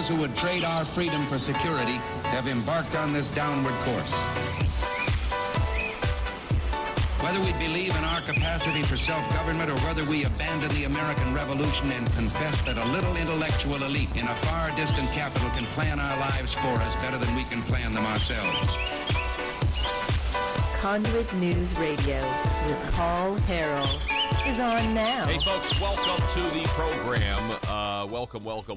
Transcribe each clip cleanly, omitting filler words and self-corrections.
those who would trade our freedom for security have embarked on this downward course. Whether we believe in our capacity for self-government or whether we abandon the American Revolution and confess that a little intellectual elite in a far distant capital can plan our lives for us better than we can plan them ourselves. Conduit News Radio with Paul Harrell is on now. Hey, folks, welcome to the program.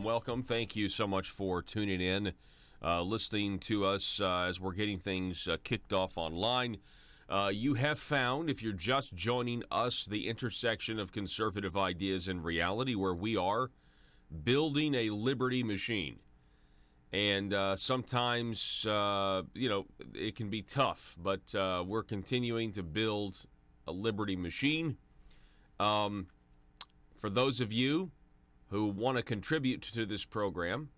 Welcome. Thank you so much for tuning in, listening to us as we're getting things kicked off online. You have found, if you're just joining us, the intersection of conservative ideas and reality, where we are building a liberty machine. And sometimes, it can be tough, but we're continuing to build a liberty machine. For those of you who want to contribute to this program,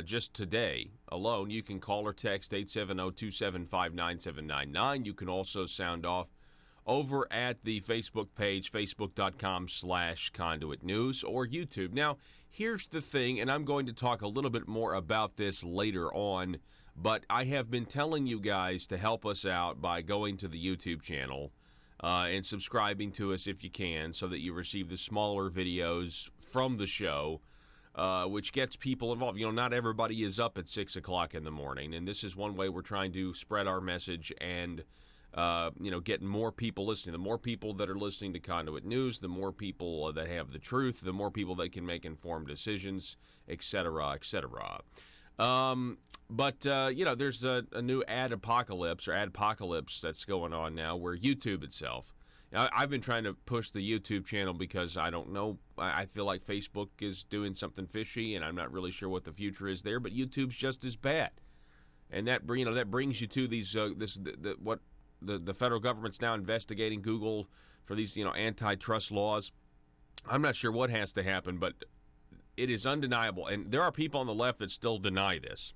just today alone, you can call or text 870-275-9799. You can also sound off over at the Facebook page, facebook.com/Conduit News, or YouTube. Now, here's the thing, and I'm going to talk a little bit more about this later on, but I have been telling you guys to help us out by going to the YouTube channel and subscribing to us if you can, so that you receive the smaller videos from the show, which gets people involved. You know, not everybody is up at 6 o'clock in the morning, and this is one way we're trying to spread our message and, get more people listening. The more people that are listening to Conduit News, the more people that have the truth, the more people that can make informed decisions, etc., etc. There's a new adpocalypse that's going on now, where YouTube itself. I've been trying to push the YouTube channel because I don't know. I feel like Facebook is doing something fishy, and I'm not really sure what the future is there. But YouTube's just as bad, and that brings you to these what the federal government's now investigating Google for these antitrust laws. I'm not sure what has to happen, but it is undeniable, and there are people on the left that still deny this,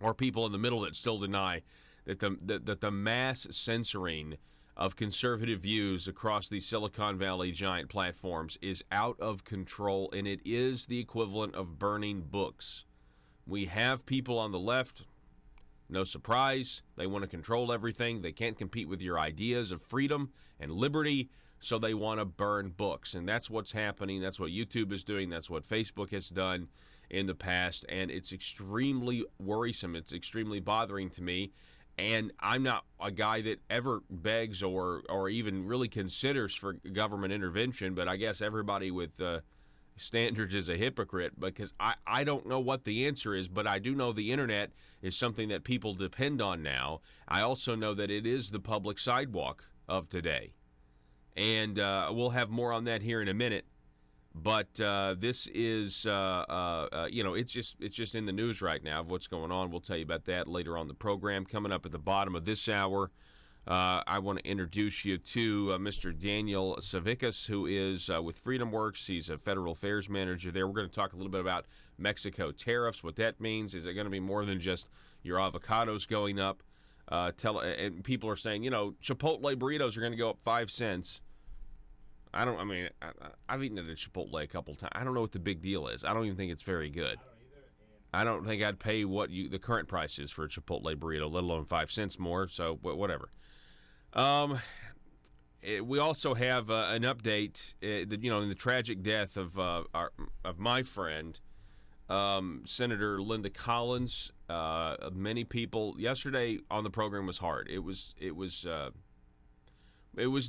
or people in the middle that still deny that the mass censoring of conservative views across the Silicon Valley giant platforms is out of control, and it is the equivalent of burning books. We have people on the left, no surprise, they want to control everything. They can't compete with your ideas of freedom and liberty, so they want to burn books. And that's what's happening. That's what YouTube is doing. That's what Facebook has done in the past, and it's extremely worrisome. It's extremely bothering to me. And I'm not a guy that ever begs or even really considers for government intervention, but I guess everybody with standards is a hypocrite, because I don't know what the answer is, but I do know the internet is something that people depend on now. I also know that it is the public sidewalk of today. And we'll have more on that here in a minute. But this is, it's just in the news right now of what's going on. We'll tell you about that later on the program. Coming up at the bottom of this hour, I want to introduce you to Mr. Daniel Savickas, who is with FreedomWorks. He's a federal affairs manager there. We're going to talk a little bit about Mexico tariffs, what that means. Is it going to be more than just your avocados going up? And people are saying, Chipotle burritos are going to go up 5 cents. I've eaten at a Chipotle a couple times. I don't know what the big deal is. I don't even think it's very good. I don't think I'd pay what the current price is for a Chipotle burrito, let alone 5 cents more, so whatever. We also have an update, in the tragic death of my friend, Senator Linda Collins. Many people, yesterday on the program was hard. It was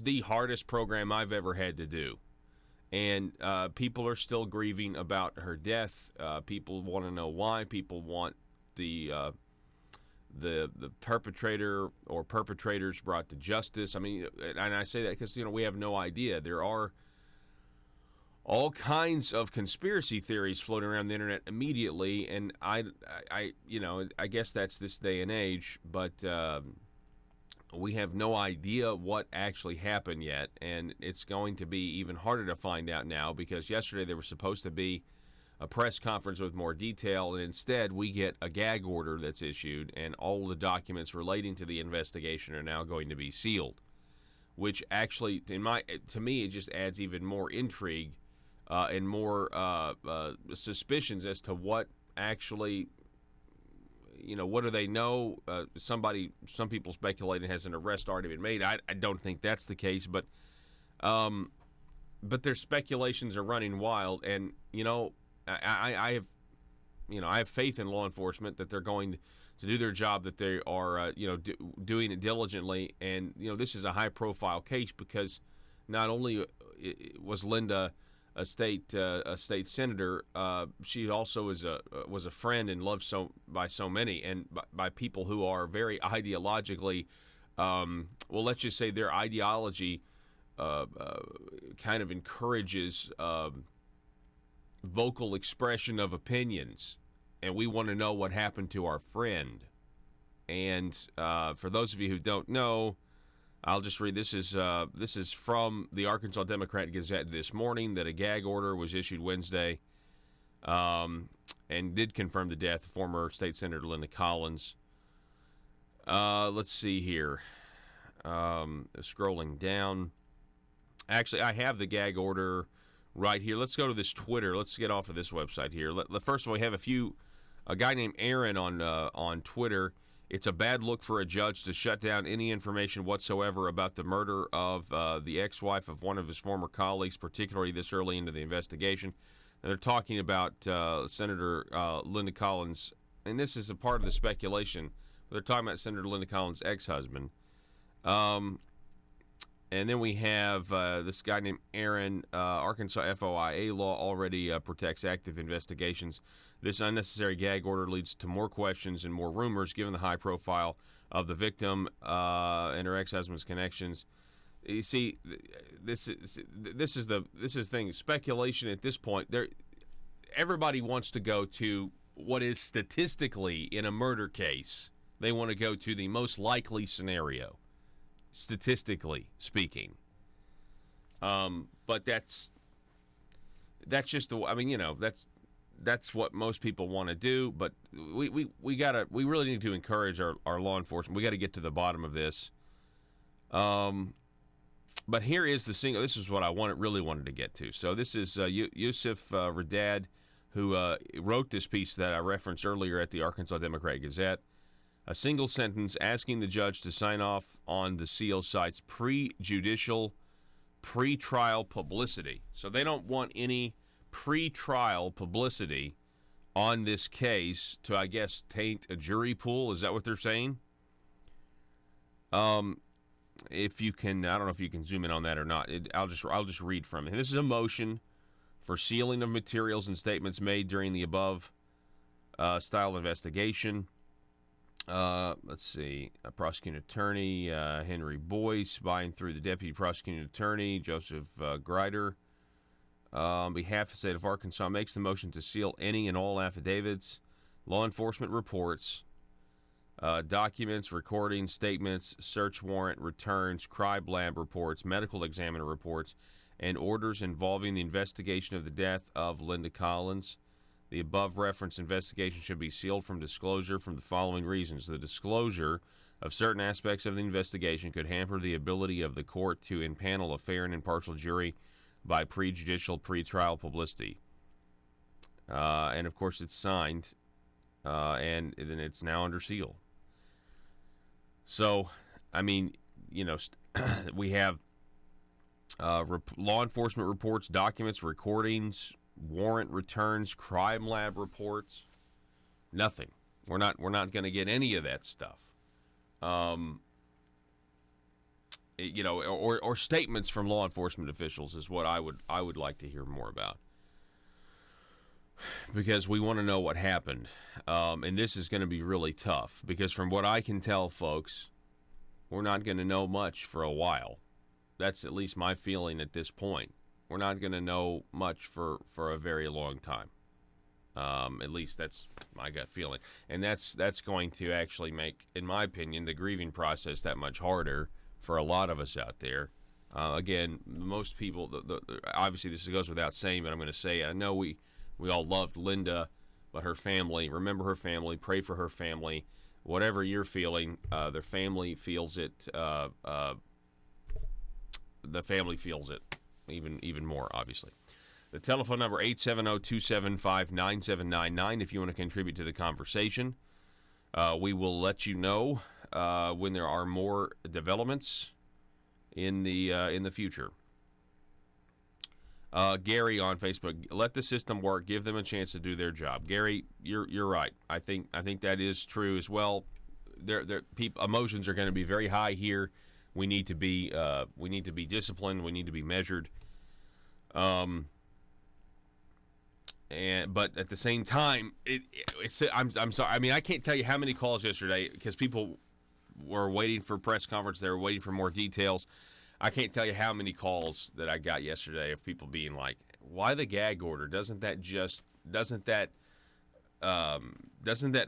the hardest program I've ever had to do. And people are still grieving about her death. People want to know why. People want the perpetrator or perpetrators brought to justice. And I say that because, we have no idea. There are all kinds of conspiracy theories floating around the internet immediately, and I guess that's this day and age, but we have no idea what actually happened yet, and it's going to be even harder to find out now, because yesterday there was supposed to be a press conference with more detail, and instead we get a gag order that's issued, and all the documents relating to the investigation are now going to be sealed, which actually, to me, it just adds even more intrigue and more suspicions as to what actually, what do they know? Some people speculating has an arrest already been made. I don't think that's the case, but their speculations are running wild, and I have faith in law enforcement that they're going to do their job, that they are doing it diligently, and this is a high-profile case because not only was Linda a state senator, she also was a friend and loved by so many, and by people who are very ideologically, let's just say their ideology kind of encourages vocal expression of opinions, and we want to know what happened to our friend. And for those of you who don't know, I'll just read. This is from the Arkansas Democrat-Gazette this morning, that a gag order was issued Wednesday and did confirm the death of former State Senator Linda Collins. Let's see here. Scrolling down. Actually, I have the gag order right here. Let's go to this Twitter. Let's get off of this website here. First of all, we have a guy named Aaron on Twitter. It's a bad look for a judge to shut down any information whatsoever about the murder of the ex-wife of one of his former colleagues, particularly this early into the investigation. And they're talking about Senator Linda Collins, and this is a part of the speculation. They're talking about Senator Linda Collins' ex-husband. And then we have this guy named Aaron. Arkansas FOIA law already protects active investigations. This unnecessary gag order leads to more questions and more rumors, given the high profile of the victim and her ex-husband's connections. You see, this is the thing. Speculation at this point. Everybody wants to go to what is statistically in a murder case. They want to go to the most likely scenario, statistically speaking. But that's just the. That's what most people want to do, but we really need to encourage our law enforcement. We got to get to the bottom of this. But here is the single. This is what I really wanted to get to. So this is Yusuf Radad, who wrote this piece that I referenced earlier at the Arkansas Democrat-Gazette. A single sentence asking the judge to sign off on the seal cites pre-trial publicity. So they don't want any pre-trial publicity on this case to, I guess, taint a jury pool. Is that what they're saying? If you can, I don't know if you can zoom in on that or not. I'll just read from it. This is a motion for sealing of materials and statements made during the above style investigation. Let's see. A prosecuting attorney, Henry Boyce, buying through the deputy prosecuting attorney, Joseph Grider, on behalf of the state of Arkansas, makes the motion to seal any and all affidavits, law enforcement reports, documents, recordings, statements, search warrant returns, crime lab reports, medical examiner reports, and orders involving the investigation of the death of Linda Collins. The above referenced investigation should be sealed from disclosure from the following reasons. The disclosure of certain aspects of the investigation could hamper the ability of the court to impanel a fair and impartial jury by prejudicial pretrial publicity. And, of course, it's signed, and then it's now under seal. So, I mean, we have law enforcement reports, documents, recordings, warrant returns, crime lab reports. Nothing. We're not going to get any of that stuff. Or statements from law enforcement officials is what I would like to hear more about, because we want to know what happened, and this is going to be really tough, because from what I can tell, folks, we're not going to know much for a while. That's at least my feeling at this point. We're not going to know much for a very long time. At least that's my gut feeling, and that's going to actually make, in my opinion, the grieving process that much harder for a lot of us out there. Again, most people, obviously this goes without saying, but I'm going to say, I know we all loved Linda, but her family, remember her family, pray for her family. Whatever you're feeling, their family feels it. The family feels it even more, obviously. The telephone number, 870-275-9799, if you want to contribute to the conversation. We will let you know when there are more developments in the future. Gary on Facebook, let the system work. Give them a chance to do their job. Gary, you're right. I think that is true as well. Emotions are going to be very high here. We need to be disciplined. We need to be measured. But at the same time, I'm sorry. I mean, I can't tell you how many calls yesterday because people were waiting for press conference. They were waiting for more details. I can't tell you how many calls that I got yesterday of people being like, "Why the gag order? Doesn't that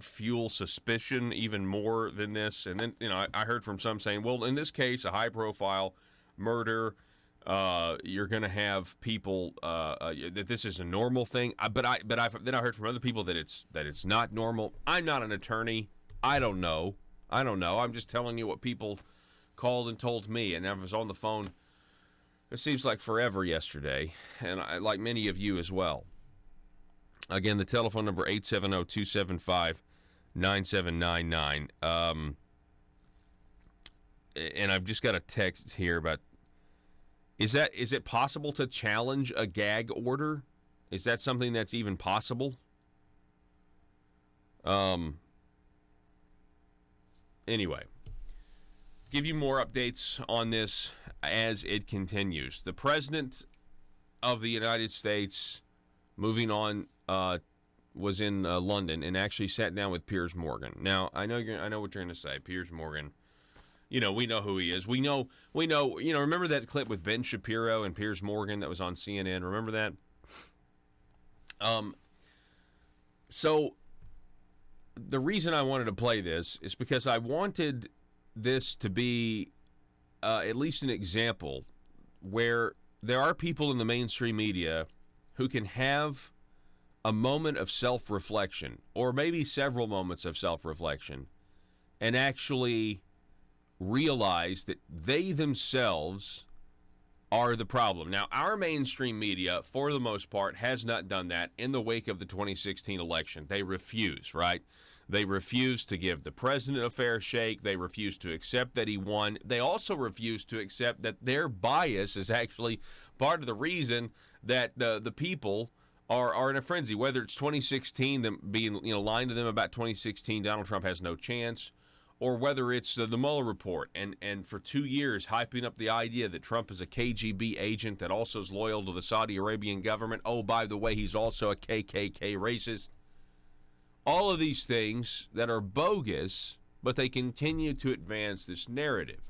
fuel suspicion even more than this?" And then I heard from some saying, "Well, in this case, a high-profile murder." You're going to have people that this is a normal thing, then I heard from other people that it's not normal. I'm not an attorney. I don't know. I'm just telling you what people called and told me, and I was on the phone. It seems like forever yesterday, and like many of you as well. Again, the telephone number 870-275-9799. And I've just got a text here about. Is it possible to challenge a gag order? Is that something that's even possible? Anyway, give you more updates on this as it continues. The President of the United States, moving on, was in London and actually sat down with Piers Morgan. Now, I know what you're going to say. Piers Morgan. We know who he is. We know, remember that clip with Ben Shapiro and Piers Morgan that was on CNN? Remember that? So the reason I wanted to play this is because I wanted this to be at least an example where there are people in the mainstream media who can have a moment of self-reflection, or maybe several moments of self-reflection, and actually realize that they themselves are the problem. Now, our mainstream media, for the most part, has not done that in the wake of the 2016 election. They refuse, right? They refuse to give the president a fair shake. They refuse to accept that he won. They also refuse to accept that their bias is actually part of the reason that the people are in a frenzy. Whether it's 2016, them being lying to them about 2016, Donald Trump has no chance, or whether it's the Mueller report and for 2 years hyping up the idea that Trump is a KGB agent that also is loyal to the Saudi Arabian government. Oh, by the way, he's also a KKK racist. All of these things that are bogus, but they continue to advance this narrative.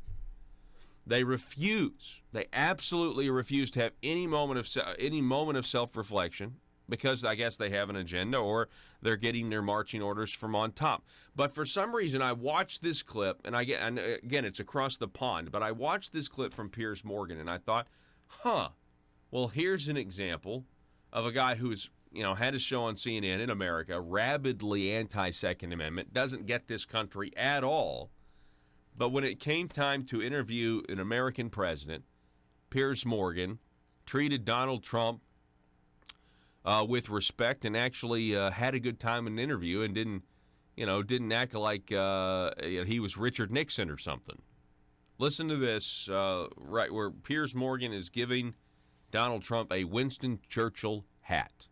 They absolutely refuse to have any moment of self-reflection, because I guess they have an agenda or they're getting their marching orders from on top. But for some reason, I watched this clip, and again, it's across the pond, but I watched this clip from Piers Morgan, and I thought, well, here's an example of a guy who's, had a show on CNN in America, rabidly anti-Second Amendment, doesn't get this country at all. But when it came time to interview an American president, Piers Morgan treated Donald Trump with respect and actually had a good time in an interview and didn't act like he was Richard Nixon or something. Listen to this, right where Piers Morgan is giving Donald Trump a Winston Churchill hat.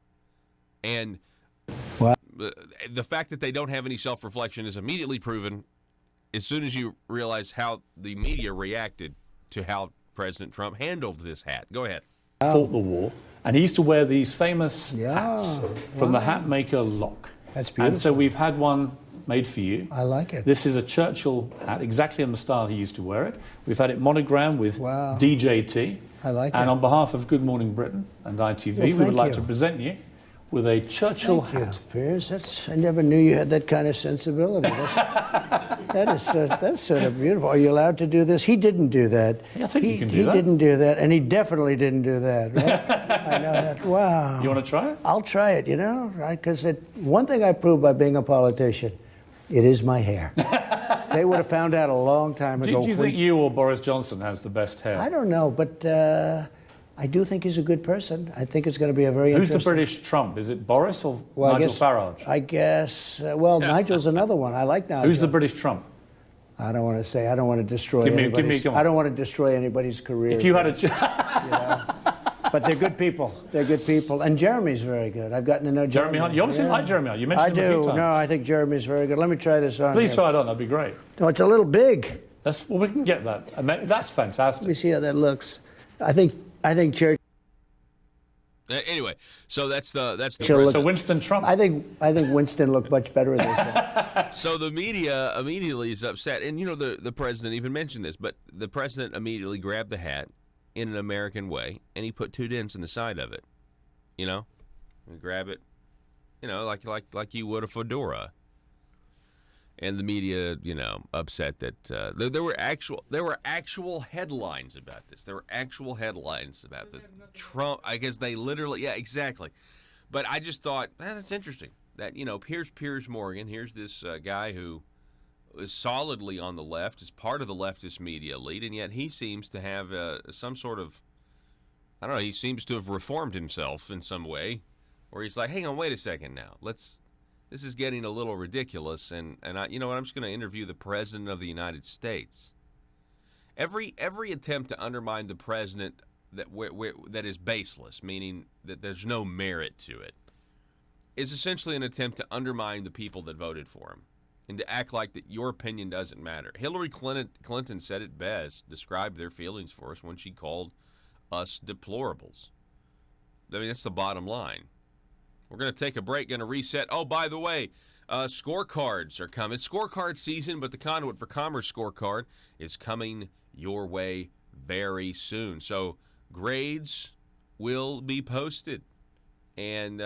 And the fact that they don't have any self-reflection is immediately proven as soon as you realize how the media reacted to how President Trump handled this hat. Go ahead. Fought the war, and he used to wear these famous hats from the hat maker Locke. That's beautiful. And so we've had one made for you. I like it. This is a Churchill hat, exactly in the style he used to wear it. We've had it monogrammed with DJT. I like it. And on behalf of Good Morning Britain and ITV, we would like to present you with a Churchill hat. Thank you, Piers. I never knew you had that kind of sensibility. That's sort of beautiful. Are you allowed to do this? He didn't do that. I think you can do that. He didn't do that, and he definitely didn't do that. Right? I know that. Wow. You want to try it? I'll try it, because one thing I proved by being a politician, it is my hair. They would have found out a long time ago. Do you think you or Boris Johnson has the best hair? I don't know, but I do think he's a good person. I think it's going to be a very Who's interesting... the British Trump? Is it Boris or Nigel Farage? I guess, Nigel's another one. I like Nigel. Who's the British Trump? I don't want to say. I don't want to destroy anybody's... I don't want to destroy anybody's career. If you had a... But they're good people. They're good people. And Jeremy's very good. I've gotten to know Jeremy. Hunt. You honestly like Jeremy Hunt. You mentioned him a few times. No, I think Jeremy's very good. Let me try this on. Please try it on. That'd be great. No, it's a little big. Well, we can get that. That's fantastic. Let me see how that looks. I think Churchill... Anyway, so that's the so Winston Trump. I think Winston looked much better this way. So the media immediately is upset, and the president even mentioned this, but the president immediately grabbed the hat in an American way, and he put 2 dents in the side of it. And grab it, like you would a fedora. And the media, upset that there were actual headlines about this. There were actual headlines about the Trump. I guess they literally, yeah, exactly. But I just thought, that's interesting. That here's Piers Morgan. Here's this guy who is solidly on the left, is part of the leftist media elite, and yet he seems to have some sort of, I don't know. He seems to have reformed himself in some way, where he's like, hang on, wait a second now. This is getting a little ridiculous, and you know what? I'm just going to interview the President of the United States. Every attempt to undermine the president that is baseless, meaning that there's no merit to it, is essentially an attempt to undermine the people that voted for him and to act like that your opinion doesn't matter. Hillary Clinton said it best, described their feelings for us when she called us deplorables. I mean, that's the bottom line. We're going to take a break, going to reset. Oh, by the way, scorecards are coming. It's scorecard season, but the Conduit for Commerce scorecard is coming your way very soon. So grades will be posted, and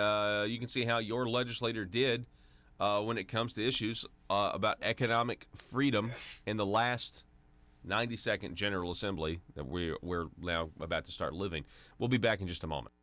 you can see how your legislator did when it comes to issues about economic freedom in the last 92nd General Assembly that we're now about to start living. We'll be back in just a moment.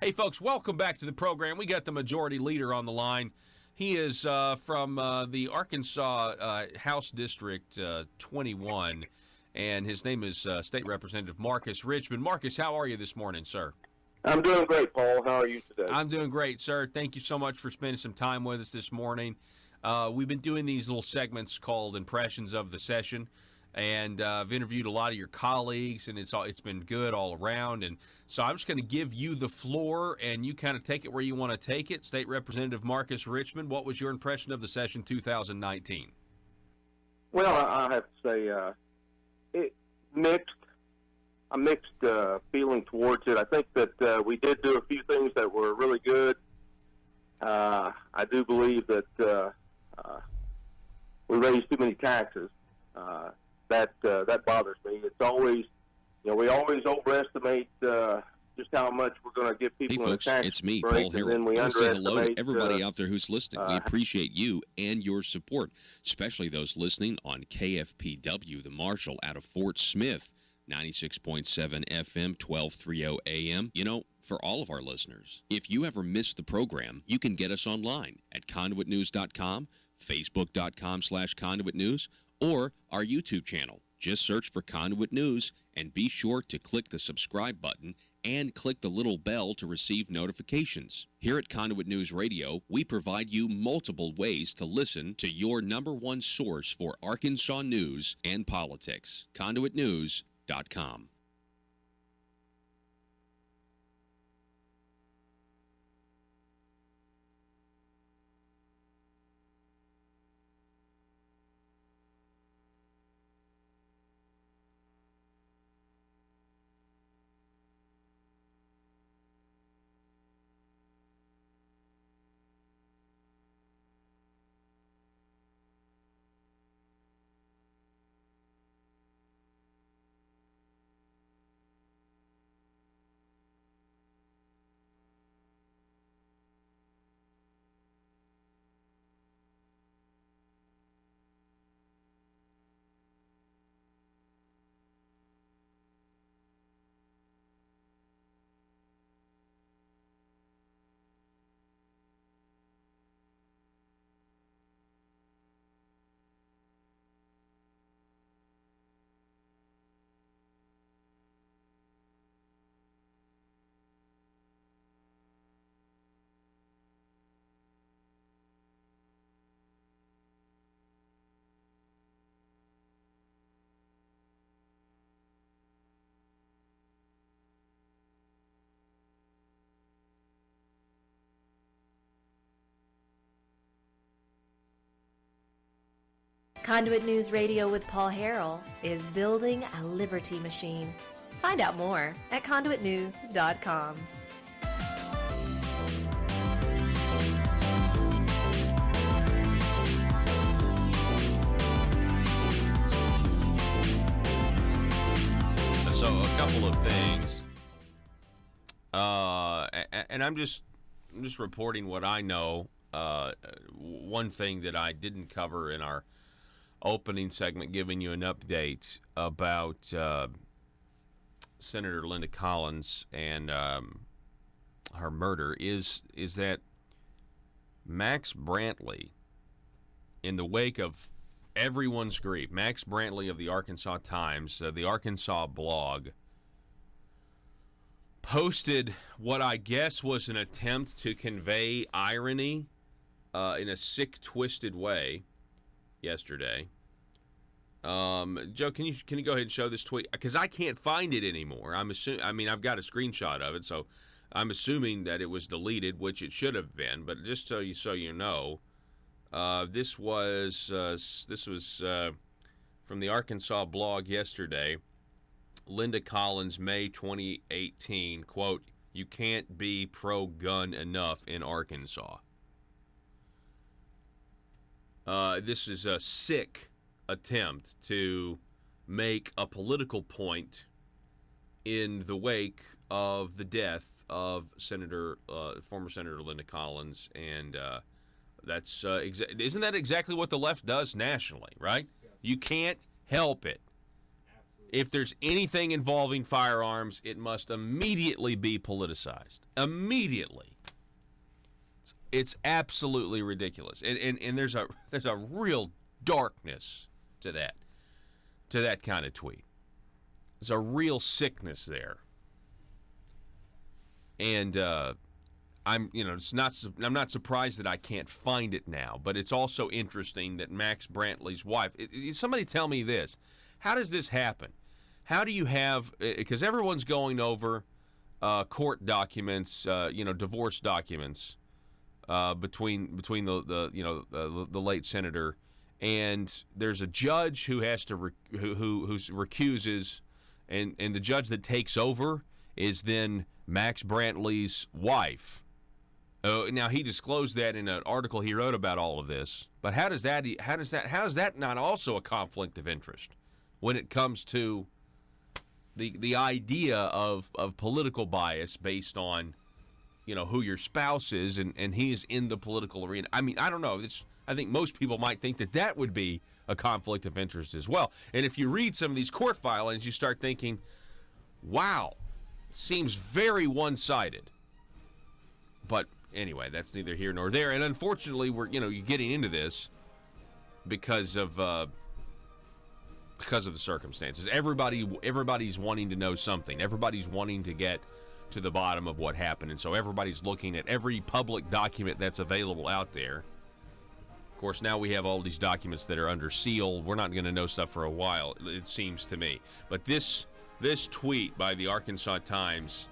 Hey, folks, welcome back to the program. We got the majority leader on the line. He is from the Arkansas House District 21, and his name is State Representative Marcus Richmond. Marcus, how are you this morning, sir? I'm doing great, Paul. How are you today? I'm doing great, sir. Thank you so much for spending some time with us this morning. We've been doing these little segments called Impressions of the Session, and I've interviewed a lot of your colleagues, and it's been good all around. And so I'm just going to give you the floor, and you kind of take it where you want to take it. State Representative Marcus Richmond, what was your impression of the session 2019? Well, I have to say, mixed. A mixed feeling towards it. I think that we did do a few things that were really good. I do believe that we raised too many taxes. That bothers me. It's always, we always overestimate just how much we're going to give people. Hey folks, it's me, Paul Harrell. I want to say hello to everybody out there who's listening. We appreciate you and your support, especially those listening on KFPW, the Marshall out of Fort Smith, 96.7 FM, 1230 AM. For all of our listeners, if you ever missed the program, you can get us online at conduitnews.com, facebook.com/conduitnews, or our YouTube channel. Just search for Conduit News and be sure to click the subscribe button and click the little bell to receive notifications. Here at Conduit News Radio, we provide you multiple ways to listen to your number one source for Arkansas news and politics. ConduitNews.com. Conduit News Radio with Paul Harrell is building a liberty machine. Find out more at conduitnews.com. So a couple of things, and I'm just reporting what I know. One thing that I didn't cover in our opening segment, giving you an update about Senator Linda Collins and her murder, is that Max Brantley, in the wake of everyone's grief, Max Brantley of the Arkansas Times, the Arkansas blog, posted what I guess was an attempt to convey irony in a sick, twisted way yesterday. Joe, can you go ahead and show this tweet? Because I can't find it anymore. I've got a screenshot of it, so I'm assuming that it was deleted, which it should have been. But just so you know, this was from the Arkansas blog yesterday. Linda Collins, May 2018, quote, "You can't be pro-gun enough in Arkansas." This is a sick attempt to make a political point in the wake of the death of former Senator Linda Collins, and that's isn't that exactly what the left does nationally, right? You can't help it. If there's anything involving firearms, it must immediately be politicized. Immediately. It's absolutely ridiculous. And there's a real darkness to that kind of tweet. There's a real sickness there. And I'm not surprised that I can't find it now, but it's also interesting that Max Brantley's wife, somebody tell me this. How does this happen? How do you have, because everyone's going over court documents, divorce documents between the late senator, and there's a judge who has to who recuses, and the judge that takes over is then Max Brantley's wife. Now he disclosed that in an article he wrote about all of this, but how is that not also a conflict of interest when it comes to the idea of political bias based on, who your spouse is, and he is in the political arena? I mean, I don't know. I think most people might think that would be a conflict of interest as well. And if you read some of these court filings, you start thinking, wow, seems very one-sided. But anyway, that's neither here nor there. And unfortunately, you're getting into this because of the circumstances. Everybody's wanting to know something. Everybody's wanting to get to the bottom of what happened, and so everybody's looking at every public document that's available out there. Of course, now we have all these documents that are under seal. We're not going to know stuff for a while, it seems to me. But this tweet by the Arkansas Times,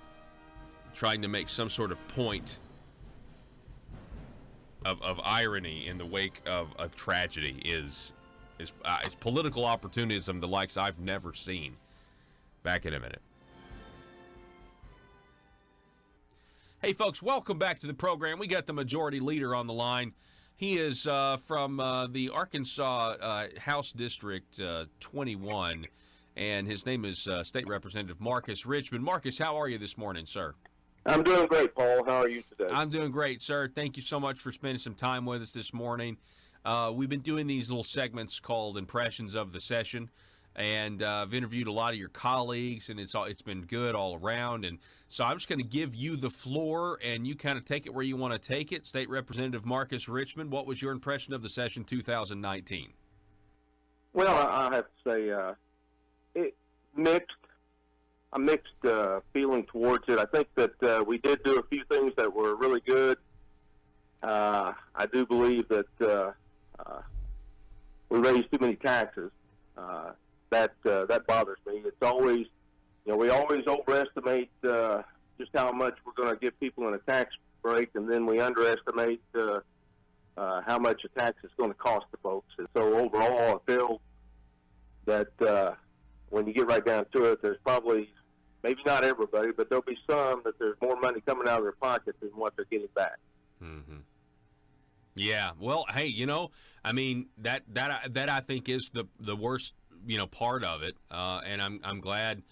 trying to make some sort of point of irony in the wake of a tragedy is political opportunism, the likes I've never seen. Back in a minute. Hey, folks, welcome back to the program. We got the majority leader on the line. He is from the Arkansas House District 21, and his name is State Representative Marcus Richmond. Marcus, how are you this morning, sir? I'm doing great, Paul. How are you today? I'm doing great, sir. Thank you so much for spending some time with us this morning. We've been doing these little segments called Impressions of the Session, and I've interviewed a lot of your colleagues, and it's been good all around. And so I'm just going to give you the floor, and you kind of take it where you want to take it. State Representative Marcus Richmond, what was your impression of the session 2019? Well, I have to say, a mixed feeling towards it. I think that we did do a few things that were really good. I do believe that we raised too many taxes. That bothers me. It's always, we always overestimate just how much we're going to give people in a tax break, and then we underestimate how much a tax is going to cost the folks. And so overall, I feel that when you get right down to it, there's probably, maybe not everybody, but there'll be some that there's more money coming out of their pocket than what they're getting back. Mm-hmm. Yeah. Well, hey, I mean, that I think is the worst, part of it. And I'm glad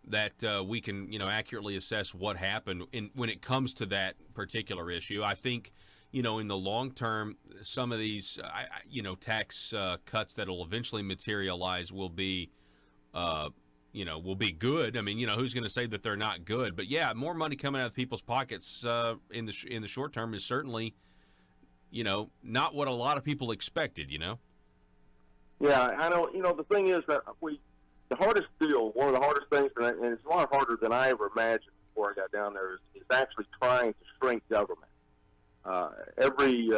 that we can, accurately assess what happened when it comes to that particular issue. I think, in the long term, some of these, tax cuts that will eventually materialize will be, will be good. I mean, who's going to say that they're not good? But yeah, more money coming out of people's pockets in the short term is certainly, not what a lot of people expected. Yeah, I know. The thing is that the hardest deal, one of the hardest things, and it's a lot harder than I ever imagined before I got down there, is actually trying to shrink government. Everything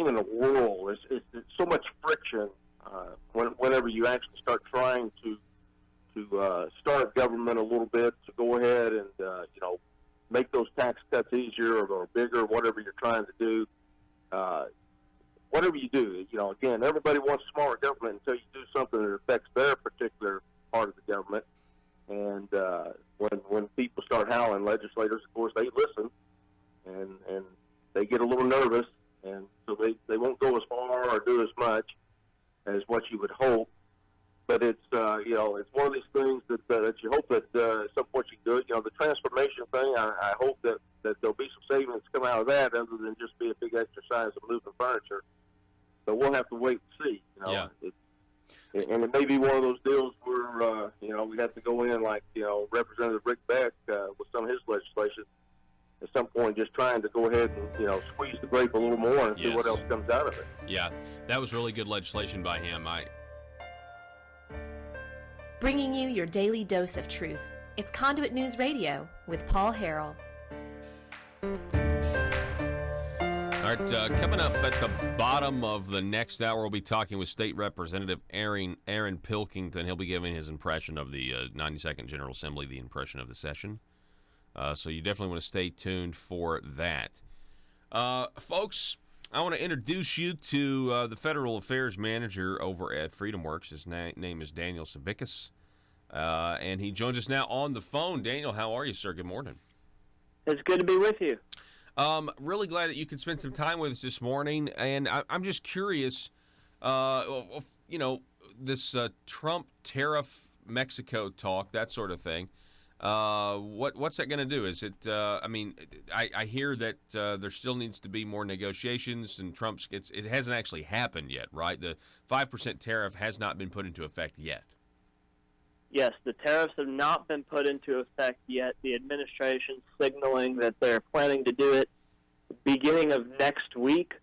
in the world is so much friction whenever you actually start trying to start government a little bit to go ahead and make those tax cuts easier or bigger, whatever you're trying to do. Whatever you do, again, everybody wants smaller government until you do something that affects their particular part of the government. And when people start howling, legislators, of course, they listen, and they get a little nervous, and so they won't go as far or do as much as what you would hope. But it's it's one of these things that you hope that at some point you can do it. The transformation thing, I hope that there'll be some savings come out of that, other than just be a big exercise of moving furniture. But we'll have to wait and see. Yeah. And it may be one of those deals where we have to go in like Representative Rick Beck with some of his legislation at some point, just trying to go ahead and squeeze the grape a little more and see what else comes out of it. Yeah, that was really good legislation by him. Bringing you your daily dose of truth. It's Conduit News Radio with Paul Harrell. All right, coming up at the bottom of the next hour, we'll be talking with State Representative Aaron Pilkington. He'll be giving his impression of the 92nd General Assembly, the impression of the session. So you definitely want to stay tuned for that. Folks, I want to introduce you to the Federal Affairs Manager over at FreedomWorks. His name is Daniel Savickas, and he joins us now on the phone. Daniel, how are you, sir? Good morning. It's good to be with you. Really glad that you could spend some time with us this morning, and I'm just curious, this Trump tariff Mexico talk, that sort of thing. What's that going to do? Is it? I hear that there still needs to be more negotiations, and it hasn't actually happened yet, right? The 5% tariff has not been put into effect yet. Yes, the tariffs have not been put into effect yet. The administration's signaling that they're planning to do it beginning of next week.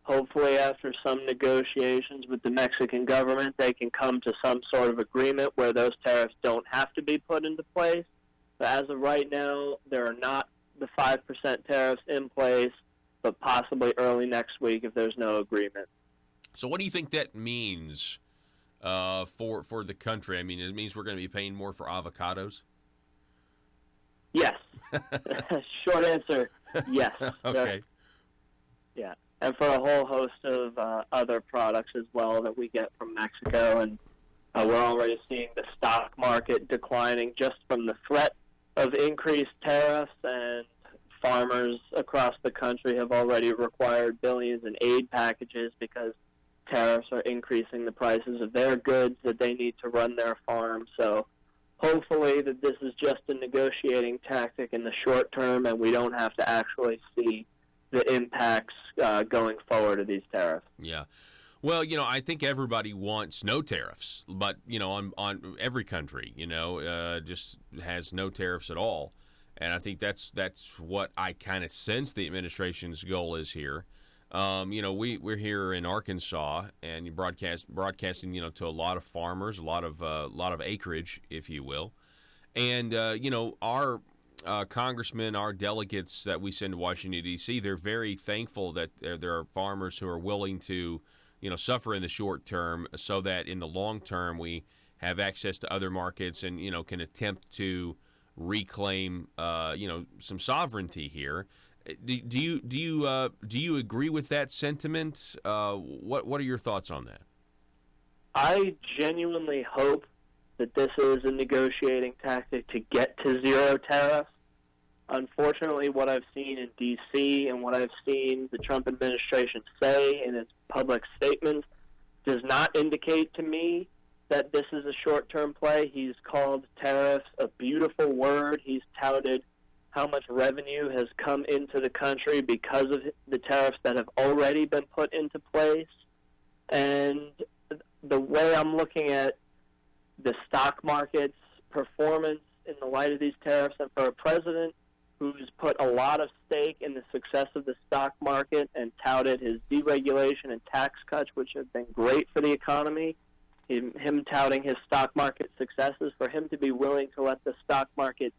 Hopefully, after some negotiations with the Mexican government, they can come to some sort of agreement where those tariffs don't have to be put into place. But as of right now, there are not the 5% tariffs in place, but possibly early next week if there's no agreement. So what do you think that means for the country? I mean, it means we're going to be paying more for avocados? Yes. Short answer, yes. Okay. Yeah, and for a whole host of other products as well that we get from Mexico. And we're already seeing the stock market declining just from the threat of increased tariffs, and farmers across the country have already required billions in aid packages because tariffs are increasing the prices of their goods that they need to run their farm. So hopefully that this is just a negotiating tactic in the short term, and we don't have to actually see the impacts going forward of these tariffs. Yeah. Well, I think everybody wants no tariffs, but, on every country, just has no tariffs at all. And I think that's what I kind of sense the administration's goal is here. We're here in Arkansas, and you broadcasting, to a lot of farmers, a lot of acreage, if you will. And, our congressmen, our delegates that we send to Washington, D.C., they're very thankful that there are farmers who are willing to, suffer in the short term so that in the long term we have access to other markets and, can attempt to reclaim, some sovereignty here. Do you agree with that sentiment? What are your thoughts on that? I genuinely hope that this is a negotiating tactic to get to zero tariffs. Unfortunately, what I've seen in D.C. and what I've seen the Trump administration say in its public statements does not indicate to me that this is a short-term play. He's called tariffs a beautiful word. He's touted how much revenue has come into the country because of the tariffs that have already been put into place. And the way I'm looking at the stock market's performance in the light of these tariffs, and for a president who's put a lot of stake in the success of the stock market and touted his deregulation and tax cuts, which have been great for the economy, him touting his stock market successes, for him to be willing to let the stock market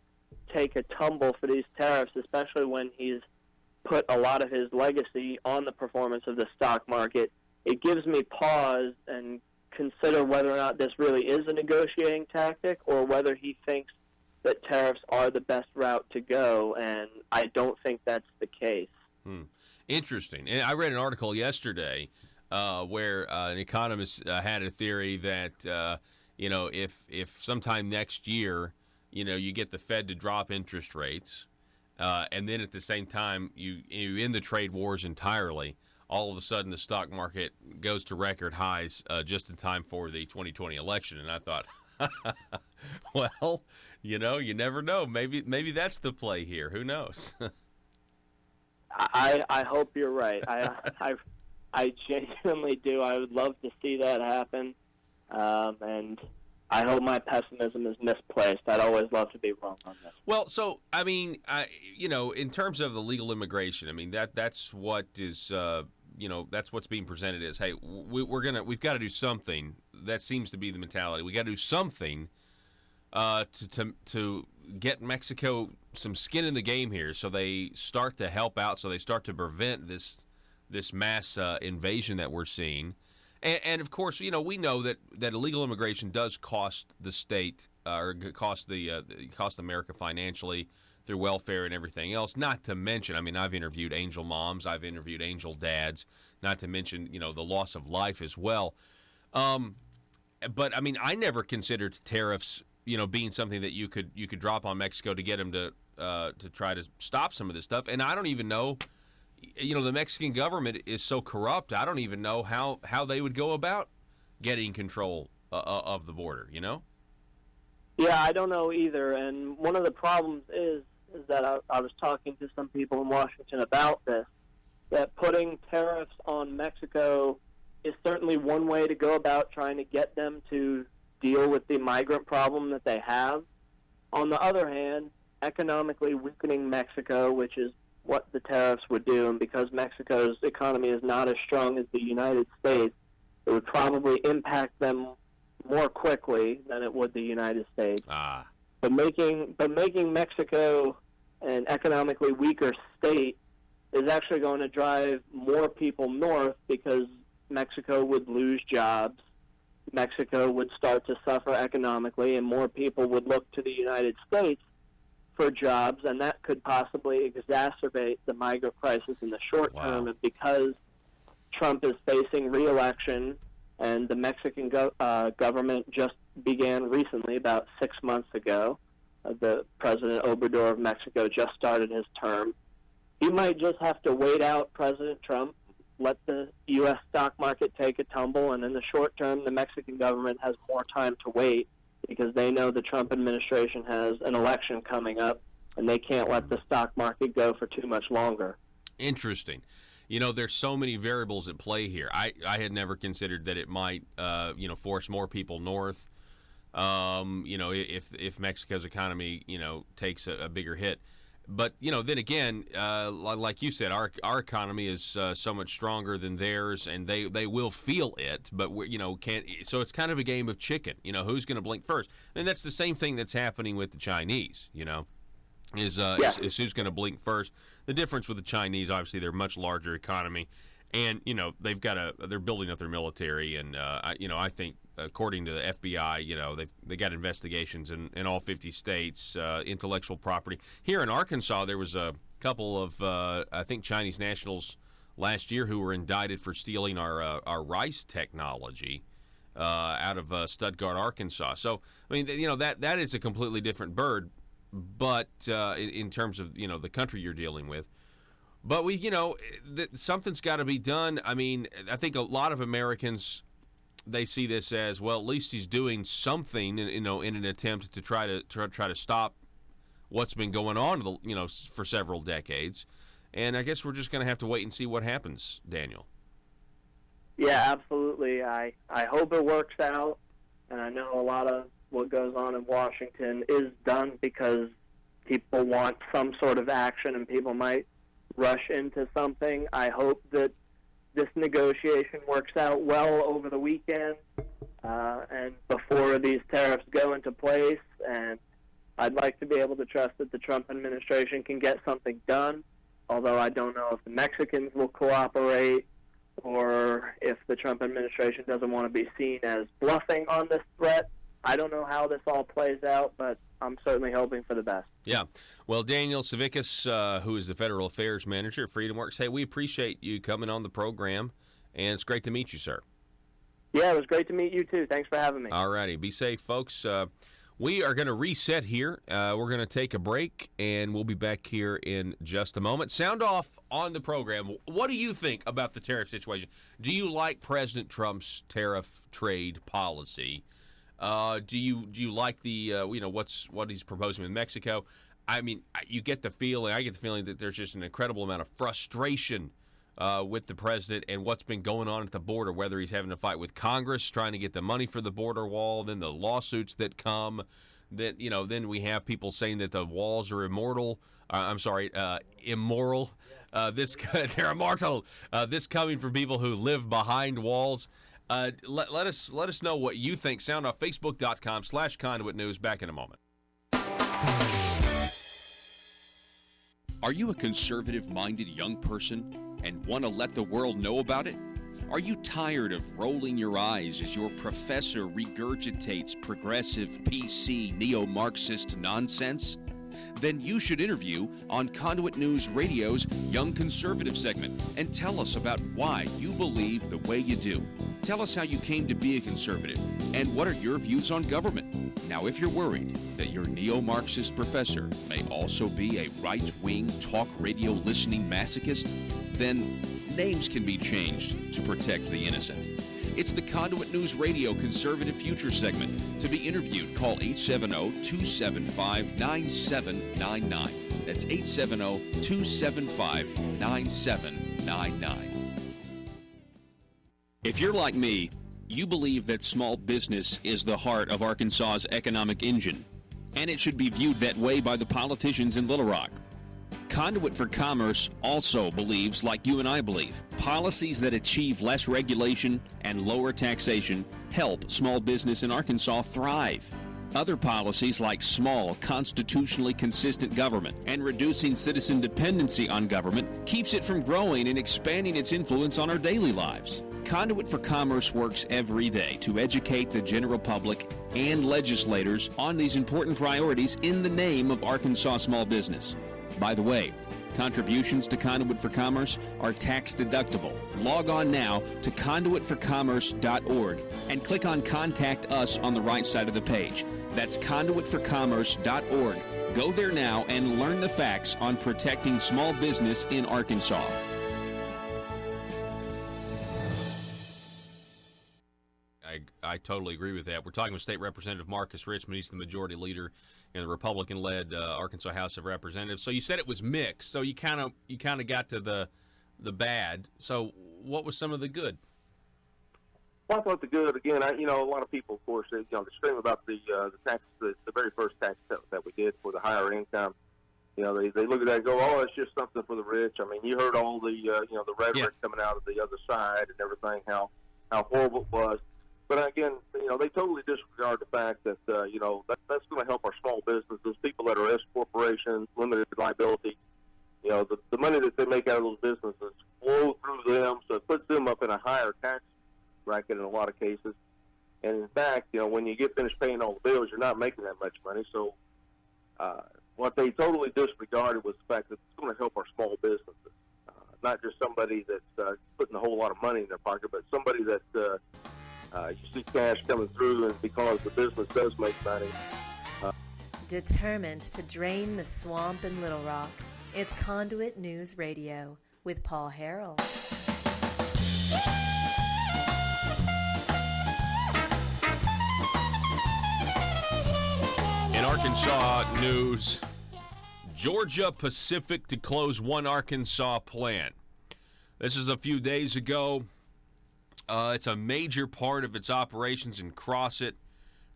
take a tumble for these tariffs, especially when he's put a lot of his legacy on the performance of the stock market, it gives me pause and consider whether or not this really is a negotiating tactic or whether he thinks that tariffs are the best route to go, and I don't think that's the case. Interesting. And I read an article yesterday where an economist had a theory that, if sometime next year, you get the Fed to drop interest rates, and then at the same time you end the trade wars entirely, all of a sudden the stock market goes to record highs just in time for the 2020 election. And I thought, well, you never know. Maybe that's the play here. Who knows? I hope you're right. I genuinely do. I would love to see that happen, and I hope my pessimism is misplaced. I'd always love to be wrong on this. Well, so I mean, in terms of the legal immigration, I mean that's what is, that's what's being presented as, hey, we've got to do something. That seems to be the mentality. We got to do something to get Mexico some skin in the game here, so they start to help out, so they start to prevent this mass invasion that we're seeing. And of course, we know that illegal immigration does cost the state, or cost America financially through welfare and everything else. Not to mention, I mean, I've interviewed angel moms, I've interviewed angel dads. Not to mention, the loss of life as well. But I mean, I never considered tariffs, being something that you could drop on Mexico to get them to try to stop some of this stuff. And I don't even know. The Mexican government is so corrupt, I don't even know how they would go about getting control of the border, Yeah, I don't know either. And one of the problems is that I was talking to some people in Washington about this, that putting tariffs on Mexico is certainly one way to go about trying to get them to deal with the migrant problem that they have. On the other hand, economically weakening Mexico, which is what the tariffs would do, and because Mexico's economy is not as strong as the United States, it would probably impact them more quickly than it would the United States. But making Mexico an economically weaker state is actually going to drive more people north, because Mexico would lose jobs, Mexico would start to suffer economically, and more people would look to the United States for jobs, and that could possibly exacerbate the migrant crisis in the short term. And because Trump is facing re-election, and the Mexican government just began recently, about 6 months ago, the President Obrador of Mexico just started his term, he might just have to wait out President Trump, let the U.S. stock market take a tumble, and in the short term, the Mexican government has more time to wait, because they know the Trump administration has an election coming up, and they can't let the stock market go for too much longer. Interesting. There's so many variables at play here. I had never considered that it might, force more people north, if Mexico's economy, takes a bigger hit. But, then again, like you said, our economy is so much stronger than theirs, and they will feel it, but, can't. So it's kind of a game of chicken, who's going to blink first. And that's the same thing that's happening with the Chinese, is who's going to blink first. The difference with the Chinese, obviously, they're a much larger economy, and, they're building up their military, and, I think, according to the FBI, they got investigations in all 50 states, intellectual property. Here in Arkansas, there was a couple of, I think, Chinese nationals last year who were indicted for stealing our rice technology out of Stuttgart, Arkansas. So, I mean, that is a completely different bird, but in terms of, the country you're dealing with. But something's got to be done. I mean, I think a lot of Americans, they see this as, well, at least he's doing something, in an attempt to try to stop what's been going on, for several decades. And I guess we're just going to have to wait and see what happens, Daniel. Yeah, absolutely. I hope it works out, and I know a lot of what goes on in Washington is done because people want some sort of action, and people might rush into something. I hope that this negotiation works out well over the weekend and before these tariffs go into place, and I'd like to be able to trust that the Trump administration can get something done, although I don't know if the Mexicans will cooperate or if the Trump administration doesn't want to be seen as bluffing on this threat. I don't know how this all plays out, but I'm certainly hoping for the best. Yeah. Well, Daniel Savickas, who is the Federal Affairs Manager at FreedomWorks, hey, we appreciate you coming on the program, and it's great to meet you, sir. Yeah, it was great to meet you, too. Thanks for having me. All righty. Be safe, folks. We are going to reset here. We're going to take a break, and we'll be back here in just a moment. Sound off on the program. What do you think about the tariff situation? Do you like President Trump's tariff trade policy? Do you like the what he's proposing with Mexico? I mean, I get the feeling that there's just an incredible amount of frustration with the president and what's been going on at the border, whether he's having to fight with Congress trying to get the money for the border wall, then the lawsuits that come, then we have people saying that the walls are immoral. They're immortal. This coming from people who live behind walls. Let us know what you think. Sound off, Facebook.com/Conduit News. Back in a moment. Are you a conservative-minded young person and want to let the world know about it? Are you tired of rolling your eyes as your professor regurgitates progressive, PC, neo-Marxist nonsense? Then you should interview on Conduit News Radio's Young Conservative segment and tell us about why you believe the way you do. Tell us how you came to be a conservative and what are your views on government. Now, if you're worried that your neo-Marxist professor may also be a right-wing talk radio listening masochist, then names can be changed to protect the innocent. It's the Conduit News Radio Conservative Future segment. To be interviewed, call 870-275-9799. That's 870-275-9799. If you're like me, you believe that small business is the heart of Arkansas's economic engine, and it should be viewed that way by the politicians in Little Rock. Conduit for Commerce also believes, like you and I believe, policies that achieve less regulation and lower taxation help small business in Arkansas thrive. Other policies like small, constitutionally consistent government and reducing citizen dependency on government keeps it from growing and expanding its influence on our daily lives. Conduit for Commerce works every day to educate the general public and legislators on these important priorities in the name of Arkansas small business. By the way, contributions to Conduit for Commerce are tax deductible. Log on now to conduitforcommerce.org and click on Contact Us on the right side of the page. That's conduitforcommerce.org. Go there now and learn the facts on protecting small business in Arkansas. I totally agree with that. We're talking with State Representative Marcus Richmond. He's the majority leader in the Republican-led Arkansas House of Representatives. So you said it was mixed. So you kind of got to the bad. So what was some of the good? Well, I thought the good, again, a lot of people, of course, they scream about the tax, the very first tax cut that we did for the higher income. They look at that and go, oh, it's just something for the rich. I mean, you heard all the the rhetoric coming out of the other side and everything, how horrible it was. But again, they totally disregard the fact that that's going to help our small businesses, people that are S corporations, limited liability. The money that they make out of those businesses flow through them, so it puts them up in a higher tax bracket in a lot of cases. And in fact, when you get finished paying all the bills, you're not making that much money. So what they totally disregarded was the fact that it's going to help our small businesses, not just somebody that's putting a whole lot of money in their pocket, but somebody that you see cash coming through, and because the business does make money. Determined to drain the swamp in Little Rock, it's Conduit News Radio with Paul Harrell. In Arkansas news, Georgia Pacific to close one Arkansas plant. This is a few days ago. It's a major part of its operations in Crossett.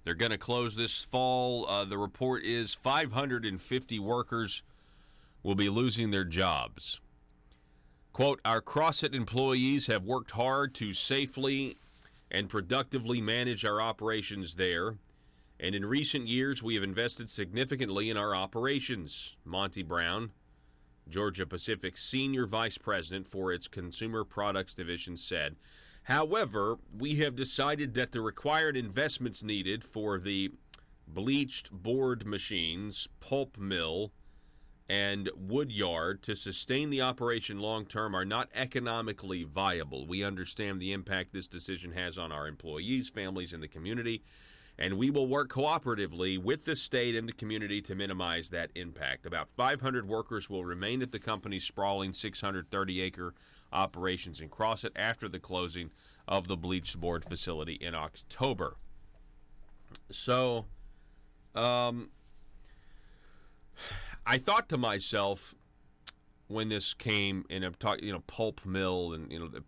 They're going to close this fall. The report is 550 workers will be losing their jobs. Quote, our Crossett employees have worked hard to safely and productively manage our operations there. And in recent years, we have invested significantly in our operations, Monty Brown, Georgia Pacific's senior vice president for its consumer products division, said. However, we have decided that the required investments needed for the bleached board machines, pulp mill, and wood yard to sustain the operation long-term are not economically viable. We understand the impact this decision has on our employees, families, and the community, and we will work cooperatively with the state and the community to minimize that impact. About 500 workers will remain at the company's sprawling 630-acre operations in Crossett after the closing of the bleached board facility in October. So, I thought to myself when this came in a pulp mill, and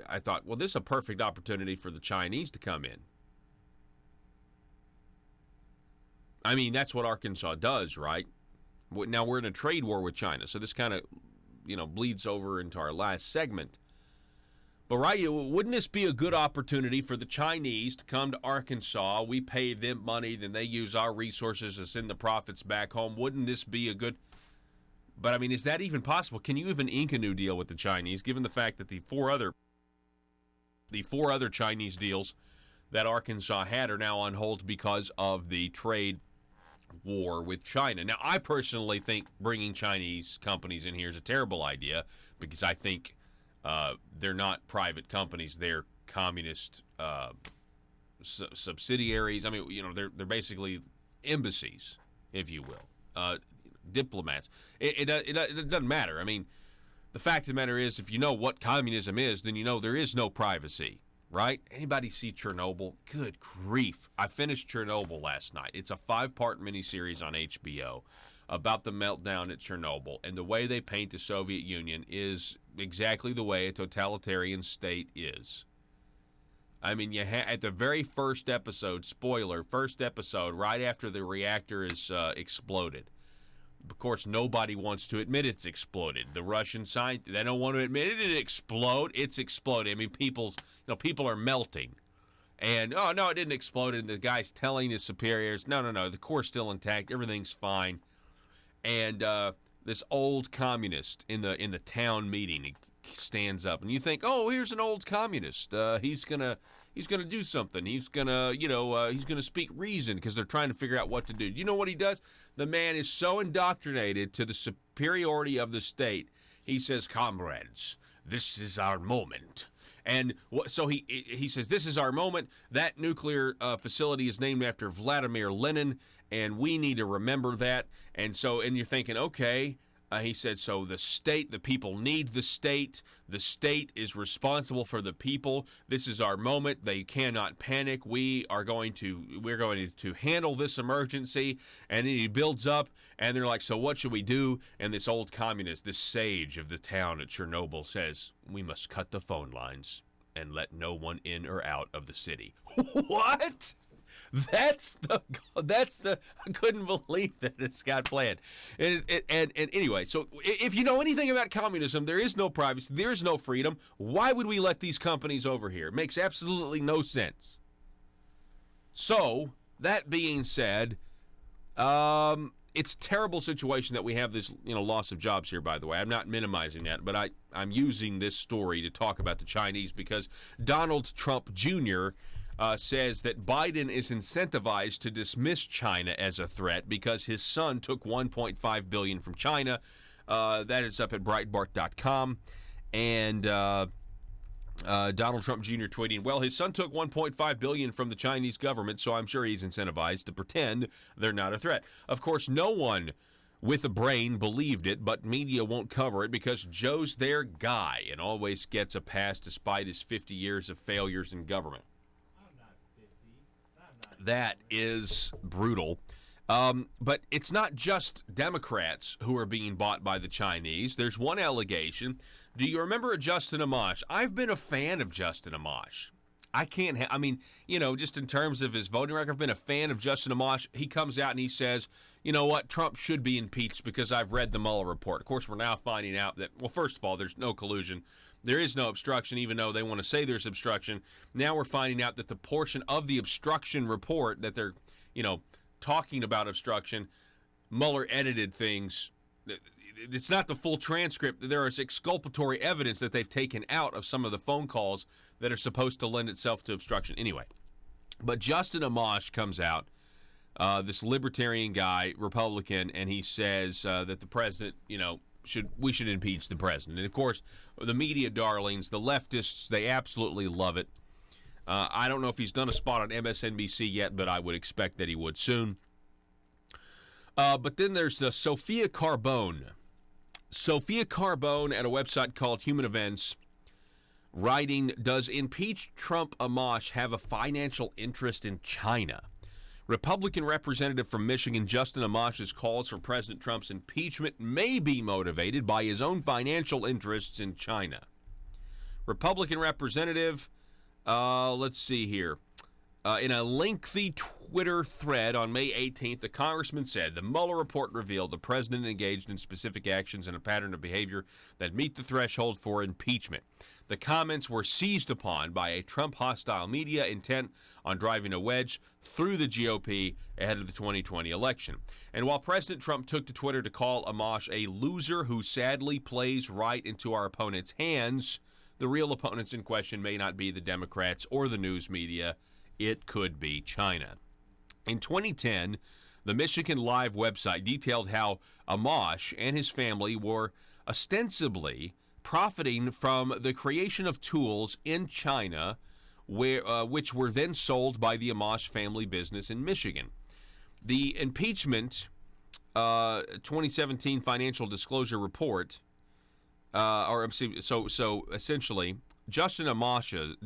I thought, well, this is a perfect opportunity for the Chinese to come in. I mean, that's what Arkansas does, right? Now, we're in a trade war with China, so this kind of, bleeds over into our last segment. But, right, wouldn't this be a good opportunity for the Chinese to come to Arkansas? We pay them money, then they use our resources to send the profits back home. Wouldn't this be a good... But, I mean, is that even possible? Can you even ink a new deal with the Chinese, given the fact that the four other Chinese deals that Arkansas had are now on hold because of the trade war with China? Now, I personally think bringing Chinese companies in here is a terrible idea, because I think they're not private companies; they're communist subsidiaries. I mean, they're basically embassies, if you will, diplomats. It doesn't matter. I mean, the fact of the matter is, if you know what communism is, then you know there is no privacy. Right? Anybody see Chernobyl? Good grief. I finished Chernobyl last night. It's a 5-part miniseries on HBO about the meltdown at Chernobyl. And the way they paint the Soviet Union is exactly the way a totalitarian state is. I mean, at the very first episode, spoiler, first episode, right after the reactor is exploded. Of course, nobody wants to admit it's exploded. The Russian scientists, they don't want to admit it. It explode. It's exploded. I mean, people are melting. And, oh, no, it didn't explode. And the guy's telling his superiors, no, the core's still intact. Everything's fine. And this old communist in the town meeting, he stands up. And you think, oh, here's an old communist. He's gonna do something. He's gonna speak reason, because they're trying to figure out what to do. Do you know what he does? The man is so indoctrinated to the superiority of the state. He says, comrades, this is our moment. And so he says, this is our moment. That nuclear facility is named after Vladimir Lenin, and we need to remember that. And you're thinking, okay. He said, so the state, the people need the state. The state is responsible for the people. This is our moment. They cannot panic. We're going to handle this emergency. And then he builds up, and they're like, so what should we do? And this old communist, this sage of the town at Chernobyl, says, we must cut the phone lines and let no one in or out of the city. What? That's the I couldn't believe that it's got planned. And anyway, so if you know anything about communism, there is no privacy, there is no freedom. Why would we let these companies over here? It makes absolutely no sense. So, that being said, it's a terrible situation that we have this, loss of jobs here, by the way. I'm not minimizing that, but I'm using this story to talk about the Chinese because Donald Trump Jr., says that Biden is incentivized to dismiss China as a threat because his son took $1.5 billion from China. That is up at Breitbart.com. And Donald Trump Jr. tweeting, well, his son took $1.5 billion from the Chinese government, so I'm sure he's incentivized to pretend they're not a threat. Of course, no one with a brain believed it, but media won't cover it because Joe's their guy and always gets a pass despite his 50 years of failures in government. That is brutal. But it's not just Democrats who are being bought by the Chinese. There's one allegation. Do you remember Justin Amash? I've been a fan of Justin Amash. Just in terms of his voting record, I've been a fan of Justin Amash. He comes out and he says, you know what, Trump should be impeached because I've read the Mueller report. Of course, we're now finding out that, well, first of all, there's no collusion. There is no obstruction, even though they want to say there's obstruction. Now we're finding out that the portion of the obstruction report that they're, talking about obstruction, Mueller edited things. It's not the full transcript. There is exculpatory evidence that they've taken out of some of the phone calls that are supposed to lend itself to obstruction. Anyway, but Justin Amash comes out, this libertarian guy, Republican, and he says that the president, we should impeach the president. And, of course, the media darlings, the leftists, they absolutely love it. I don't know if he's done a spot on MSNBC yet, but I would expect that he would soon. But then there's Sophia Carbone. Sophia Carbone at a website called Human Events, writing, does impeached Trump Amash have a financial interest in China? Republican representative from Michigan, Justin Amash's calls for President Trump's impeachment may be motivated by his own financial interests in China. Republican representative... let's see here. In a lengthy Twitter thread on May 18th, the congressman said the Mueller report revealed the president engaged in specific actions and a pattern of behavior that meet the threshold for impeachment. The comments were seized upon by a Trump-hostile media intent on driving a wedge through the GOP ahead of the 2020 election. And while President Trump took to Twitter to call Amash a loser who sadly plays right into our opponent's hands, the real opponents in question may not be the Democrats or the news media. It could be China. In 2010, the Michigan Live website detailed how Amash and his family were ostensibly profiting from the creation of tools in China, which were then sold by the Amash family business in Michigan. The impeachment 2017 financial disclosure report, so essentially, Justin Amash's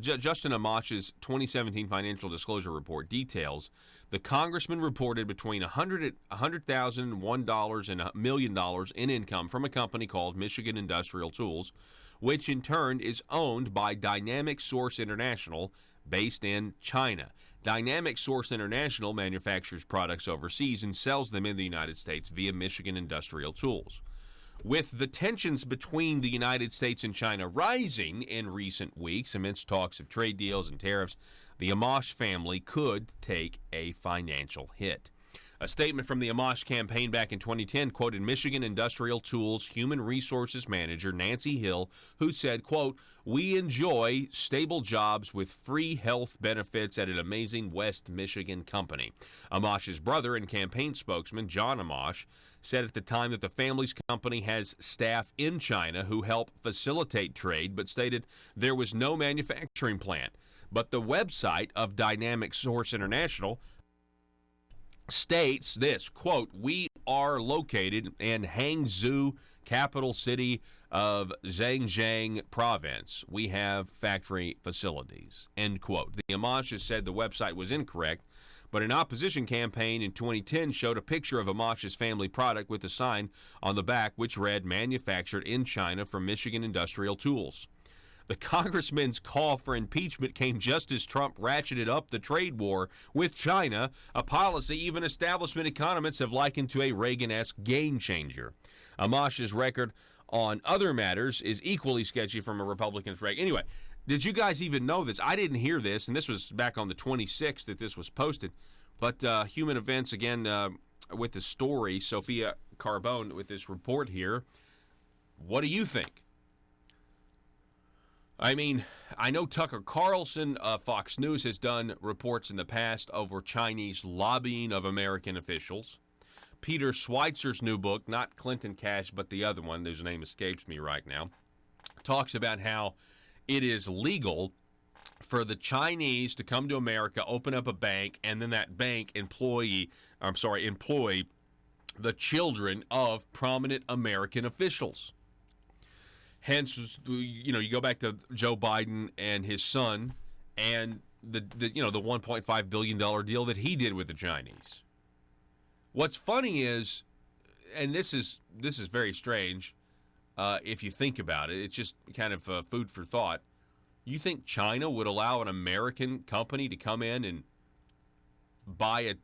2017 financial disclosure report details the congressman reported between $100,000 and $1 and $1 million in income from a company called Michigan Industrial Tools, which in turn is owned by Dynamic Source International, based in China. Dynamic Source International manufactures products overseas and sells them in the United States via Michigan Industrial Tools. With the tensions between the United States and China rising in recent weeks amidst talks of trade deals and tariffs, the Amash family could take a financial hit. A statement from the Amash campaign back in 2010 quoted Michigan Industrial Tools Human Resources Manager Nancy Hill, who said, quote, "We enjoy stable jobs with free health benefits at an amazing West Michigan company." Amash's brother and campaign spokesman, John Amash, said at the time that the family's company has staff in China who help facilitate trade, but stated there was no manufacturing plant. But the website of Dynamic Source International states this, quote, "We are located in Hangzhou, capital city of Zhejiang province. We have factory facilities," end quote. The Amash has said the website was incorrect, but an opposition campaign in 2010 showed a picture of Amash's family product with a sign on the back which read, "Manufactured in China from Michigan Industrial Tools." The congressman's call for impeachment came just as Trump ratcheted up the trade war with China, a policy even establishment economists have likened to a Reagan-esque game changer. Amash's record on other matters is equally sketchy from a Republican's perspective. Anyway, did you guys even know this? I didn't hear this, and this was back on the 26th that this was posted. But Human Events, again, with the story, Sophia Carbone with this report here. What do you think? I mean, I know Tucker Carlson, Fox News, has done reports in the past over Chinese lobbying of American officials. Peter Schweitzer's new book, not Clinton Cash, but the other one, whose name escapes me right now, talks about how it is legal for the Chinese to come to America, open up a bank, and then that bank employ the children of prominent American officials. Hence, you go back to Joe Biden and his son, and the $1.5 billion deal that he did with the Chinese. What's funny is, and this is very strange, if you think about it. It's just kind of food for thought. You think China would allow an American company to come in and buy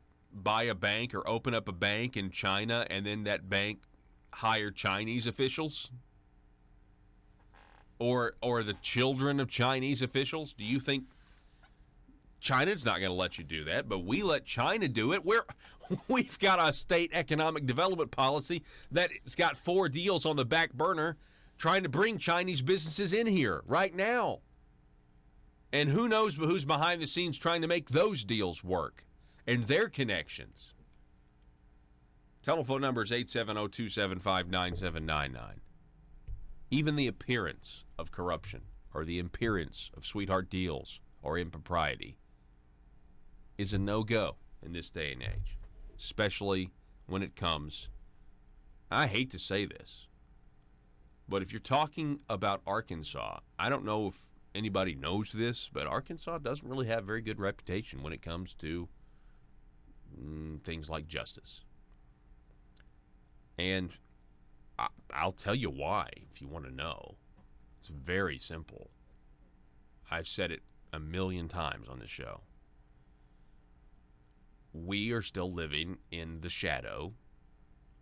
a bank or open up a bank in China, and then that bank hire Chinese officials? Or the children of Chinese officials? Do you think China's not going to let you do that, but we let China do it? We've got a state economic development policy that's got 4 deals on the back burner trying to bring Chinese businesses in here right now. And who knows who's behind the scenes trying to make those deals work and their connections. Telephone number is 870-275-9799. Even the appearance of corruption or the appearance of sweetheart deals or impropriety is a no-go in this day and age, especially when it comes, I hate to say this, but if you're talking about Arkansas, I don't know if anybody knows this, but Arkansas doesn't really have a very good reputation when it comes to things like justice. And I'll tell you why, if you want to know. It's very simple. I've said it a million times on this show. We are still living in the shadow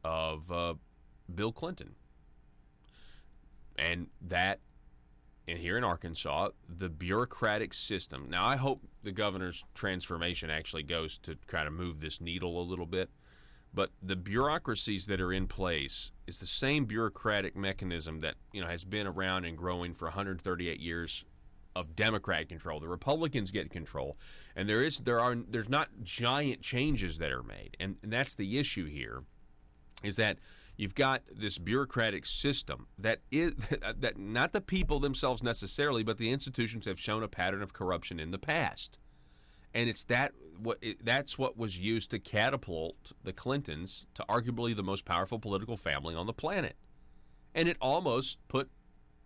of Bill Clinton. And here in Arkansas, the bureaucratic system. Now, I hope the governor's transformation actually goes to kind of move this needle a little bit. But the bureaucracies that are in place is the same bureaucratic mechanism that has been around and growing for 138 years of Democrat control. The Republicans get control, and there's not giant changes that are made, and that's the issue here, is that you've got this bureaucratic system that not the people themselves necessarily, but the institutions have shown a pattern of corruption in the past. And that's what was used to catapult the Clintons to arguably the most powerful political family on the planet. And it almost put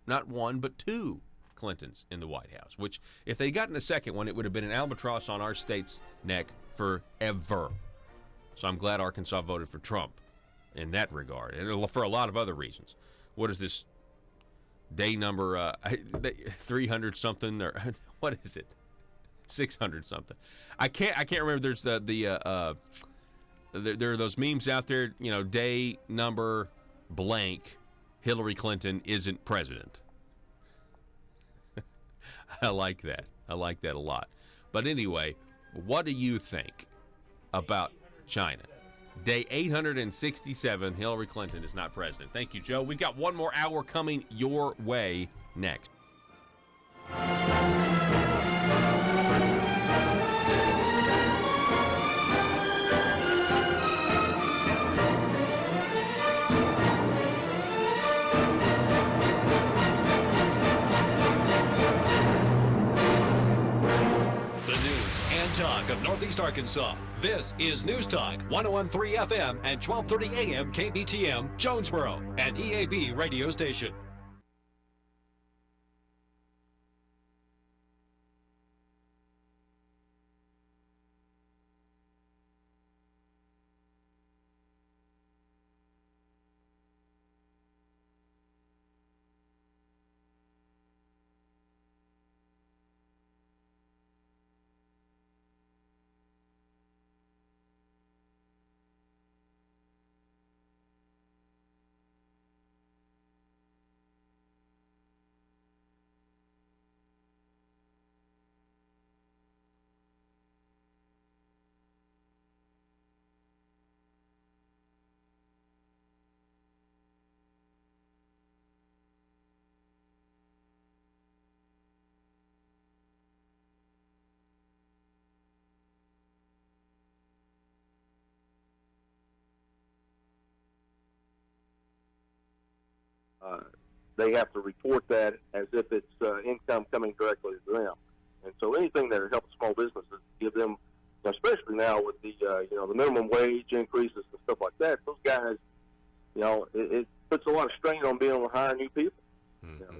not one but 2 Clintons in the White House, which if they'd gotten the second one, it would have been an albatross on our state's neck forever. So I'm glad Arkansas voted for Trump in that regard, and for a lot of other reasons. What is this day number 300 something, or what is it? 600 something. I can't remember. There's there are those memes out there, day number blank, Hillary Clinton isn't president. I like that. I like that a lot. But anyway, what do you think about China? Day 867, Hillary Clinton is not president. Thank you, Joe. We've got one more hour coming your way next. Talk of Northeast Arkansas. This is News Talk 101.3 FM and 12:30 AM KBTM Jonesboro, an EAB radio station. they have to report that as if it's income coming directly to them. And so anything that helps small businesses, give them, especially now with the the minimum wage increases and stuff like that, those guys, it puts a lot of strain on being able to hire new people.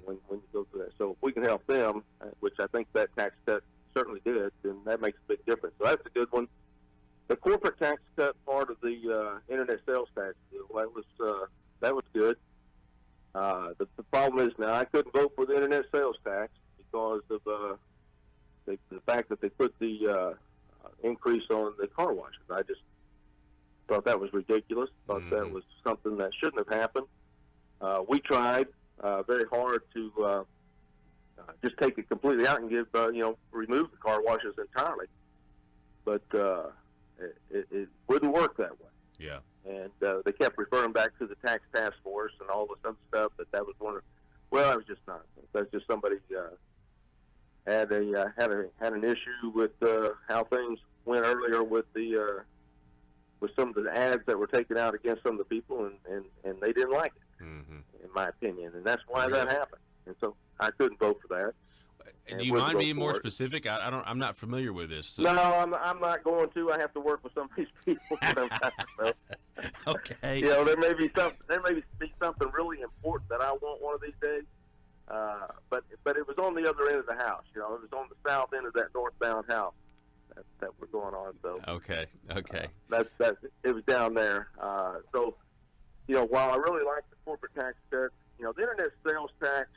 When you go through that. So if we can help them, which I think that tax cut certainly did, then that makes a big difference. So that's a good one. The corporate tax cut part of the internet sales tax deal, that was good. The problem is now I couldn't vote for the internet sales tax because of the fact that they put the increase on the car washes. I just thought that was ridiculous. Thought that was something that shouldn't have happened. We tried very hard to just take it completely out and give remove the car washes entirely, but it wouldn't work that way. Yeah. And they kept referring back to the tax task force and all this other stuff. That was one of, that was just nonsense. That's just somebody had an issue with how things went earlier with the with some of the ads that were taken out against some of the people, and they didn't like it, in my opinion, and that's why that happened. And so I couldn't vote for that. Do you mind being more specific? I'm not familiar with this. So. No, I'm not going to. I have to work with some of these people. Okay. There may be something really important that I want one of these days. But it was on the other end of the house. It was on the south end of that northbound house that we're going on. So okay. That's it was down there. So while I really like the corporate tax cut, the internet sales tax.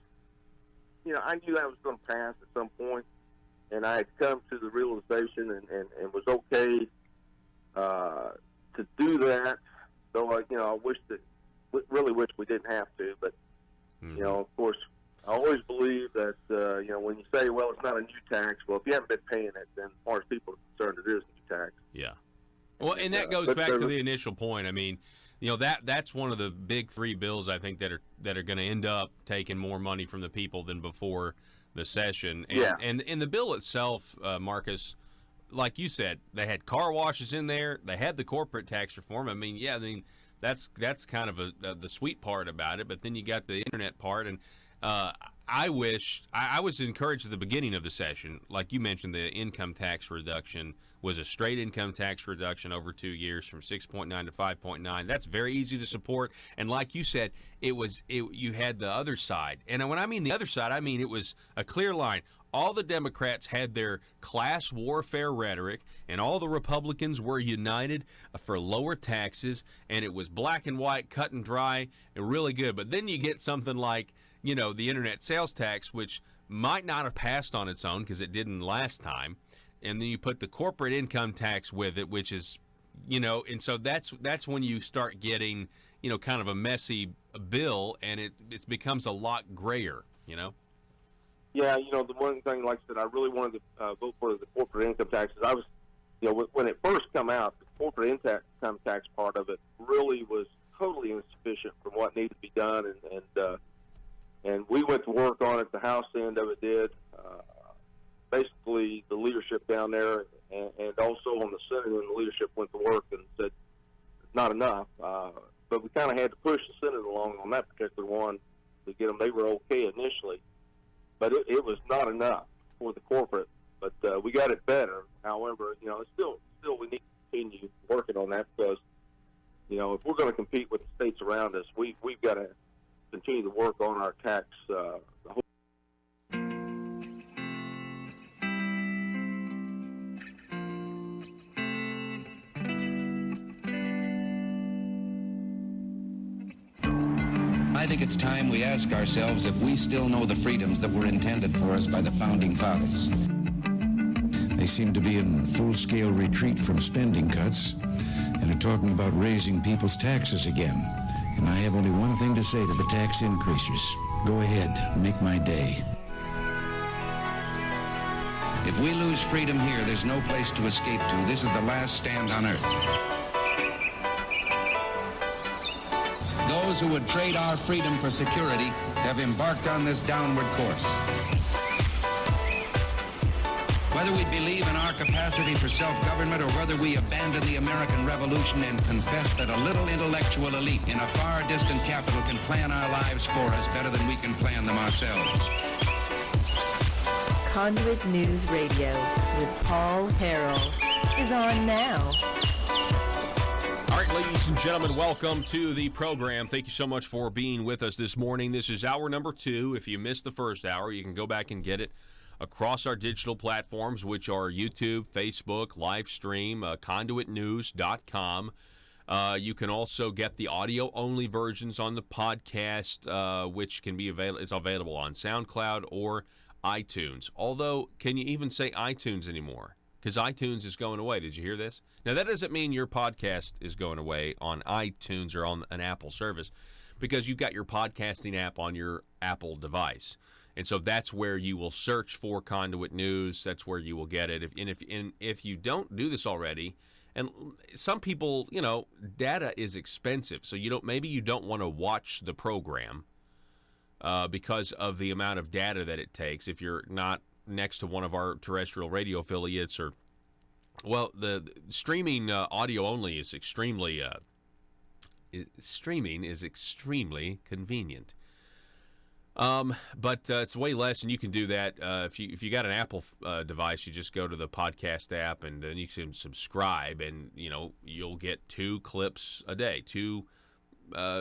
I knew that was going to pass at some point, and I had come to the realization and was okay to do that. Though I really wish we didn't have to. But of course, I always believe that when you say, well, it's not a new tax. Well, if you haven't been paying it, then as far as people are concerned, it is a new tax. Yeah. Well, and that goes back to the initial point. I mean, that's one of the big three bills I think that are going to end up taking more money from the people than before the session. And in the bill itself, Marcus, like you said, they had car washes in there. They had the corporate tax reform. I mean, that's kind of the sweet part about it. But then you got the internet part, and I was encouraged at the beginning of the session, like you mentioned, the income tax reduction was a straight income tax reduction over 2 years from 6.9 to 5.9. That's very easy to support. And like you said, you had the other side. And when I mean the other side, I mean it was a clear line. All the Democrats had their class warfare rhetoric, and all the Republicans were united for lower taxes, and it was black and white, cut and dry, and really good. But then you get something like, the internet sales tax, which might not have passed on its own because it didn't last time. And then you put the corporate income tax with it, which is, and so that's when you start getting, kind of a messy bill, and it becomes a lot grayer, Yeah, the one thing, like I said, I really wanted to vote for the corporate income taxes. I was, when it first come out, the corporate income tax part of it really was totally insufficient from what needed to be done, and we went to work on it. The House end of it did. Basically, the leadership down there and also on the Senate, and the leadership went to work and said it's not enough. But we kind of had to push the Senate along on that particular one to get them. They were okay initially, but it was not enough for the corporate. But we got it better. However, it's still we need to continue working on that because, if we're going to compete with the states around us, we've got to continue to work on our tax. I think it's time we ask ourselves if we still know the freedoms that were intended for us by the Founding Fathers. They seem to be in full-scale retreat from spending cuts and are talking about raising people's taxes again. And I have only one thing to say to the tax increasers. Go ahead, make my day. If we lose freedom here, there's no place to escape to. This is the last stand on earth. Those who would trade our freedom for security have embarked on this downward course. Whether we believe in our capacity for self-government or whether we abandon the American Revolution and confess that a little intellectual elite in a far distant capital can plan our lives for us better than we can plan them ourselves. Conduit News Radio with Paul Harrell is on now. All right, ladies and gentlemen, welcome to the program. Thank you so much for being with us this morning. This is hour number 2. If you missed the first hour, you can go back and get it across our digital platforms, which are YouTube, Facebook, live stream, conduitnews.com. You can also get the audio-only versions on the podcast, which can be is available on SoundCloud or iTunes. Although, can you even say iTunes anymore? Because iTunes is going away. Did you hear this? Now, that doesn't mean your podcast is going away on iTunes or on an Apple service, because you've got your podcasting app on your Apple device. And so that's where you will search for Conduit News. That's where you will get it. If you don't do this already, and some people, data is expensive, so maybe you don't want to watch the program because of the amount of data that it takes. If you're not next to one of our terrestrial radio affiliates, or the streaming audio only is extremely streaming is extremely convenient. But it's way less, and you can do that if you got an Apple device. You just go to the podcast app, and then you can subscribe, and you'll get 2 clips a day, 2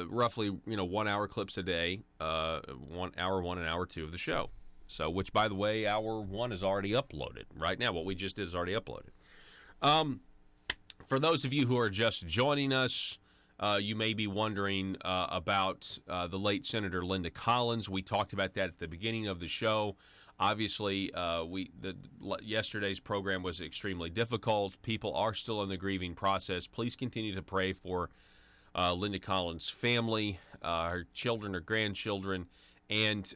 roughly 1 hour clips a day, 1 hour 1 and hour 2 of the show. So, which, by the way, hour 1 is already uploaded right now. What we just did is already uploaded. For those of you who are just joining us, you may be wondering about the late Senator Linda Collins. We talked about that at the beginning of the show. Obviously, yesterday's program was extremely difficult. People are still in the grieving process. Please continue to pray for Linda Collins' family, her children, her grandchildren, and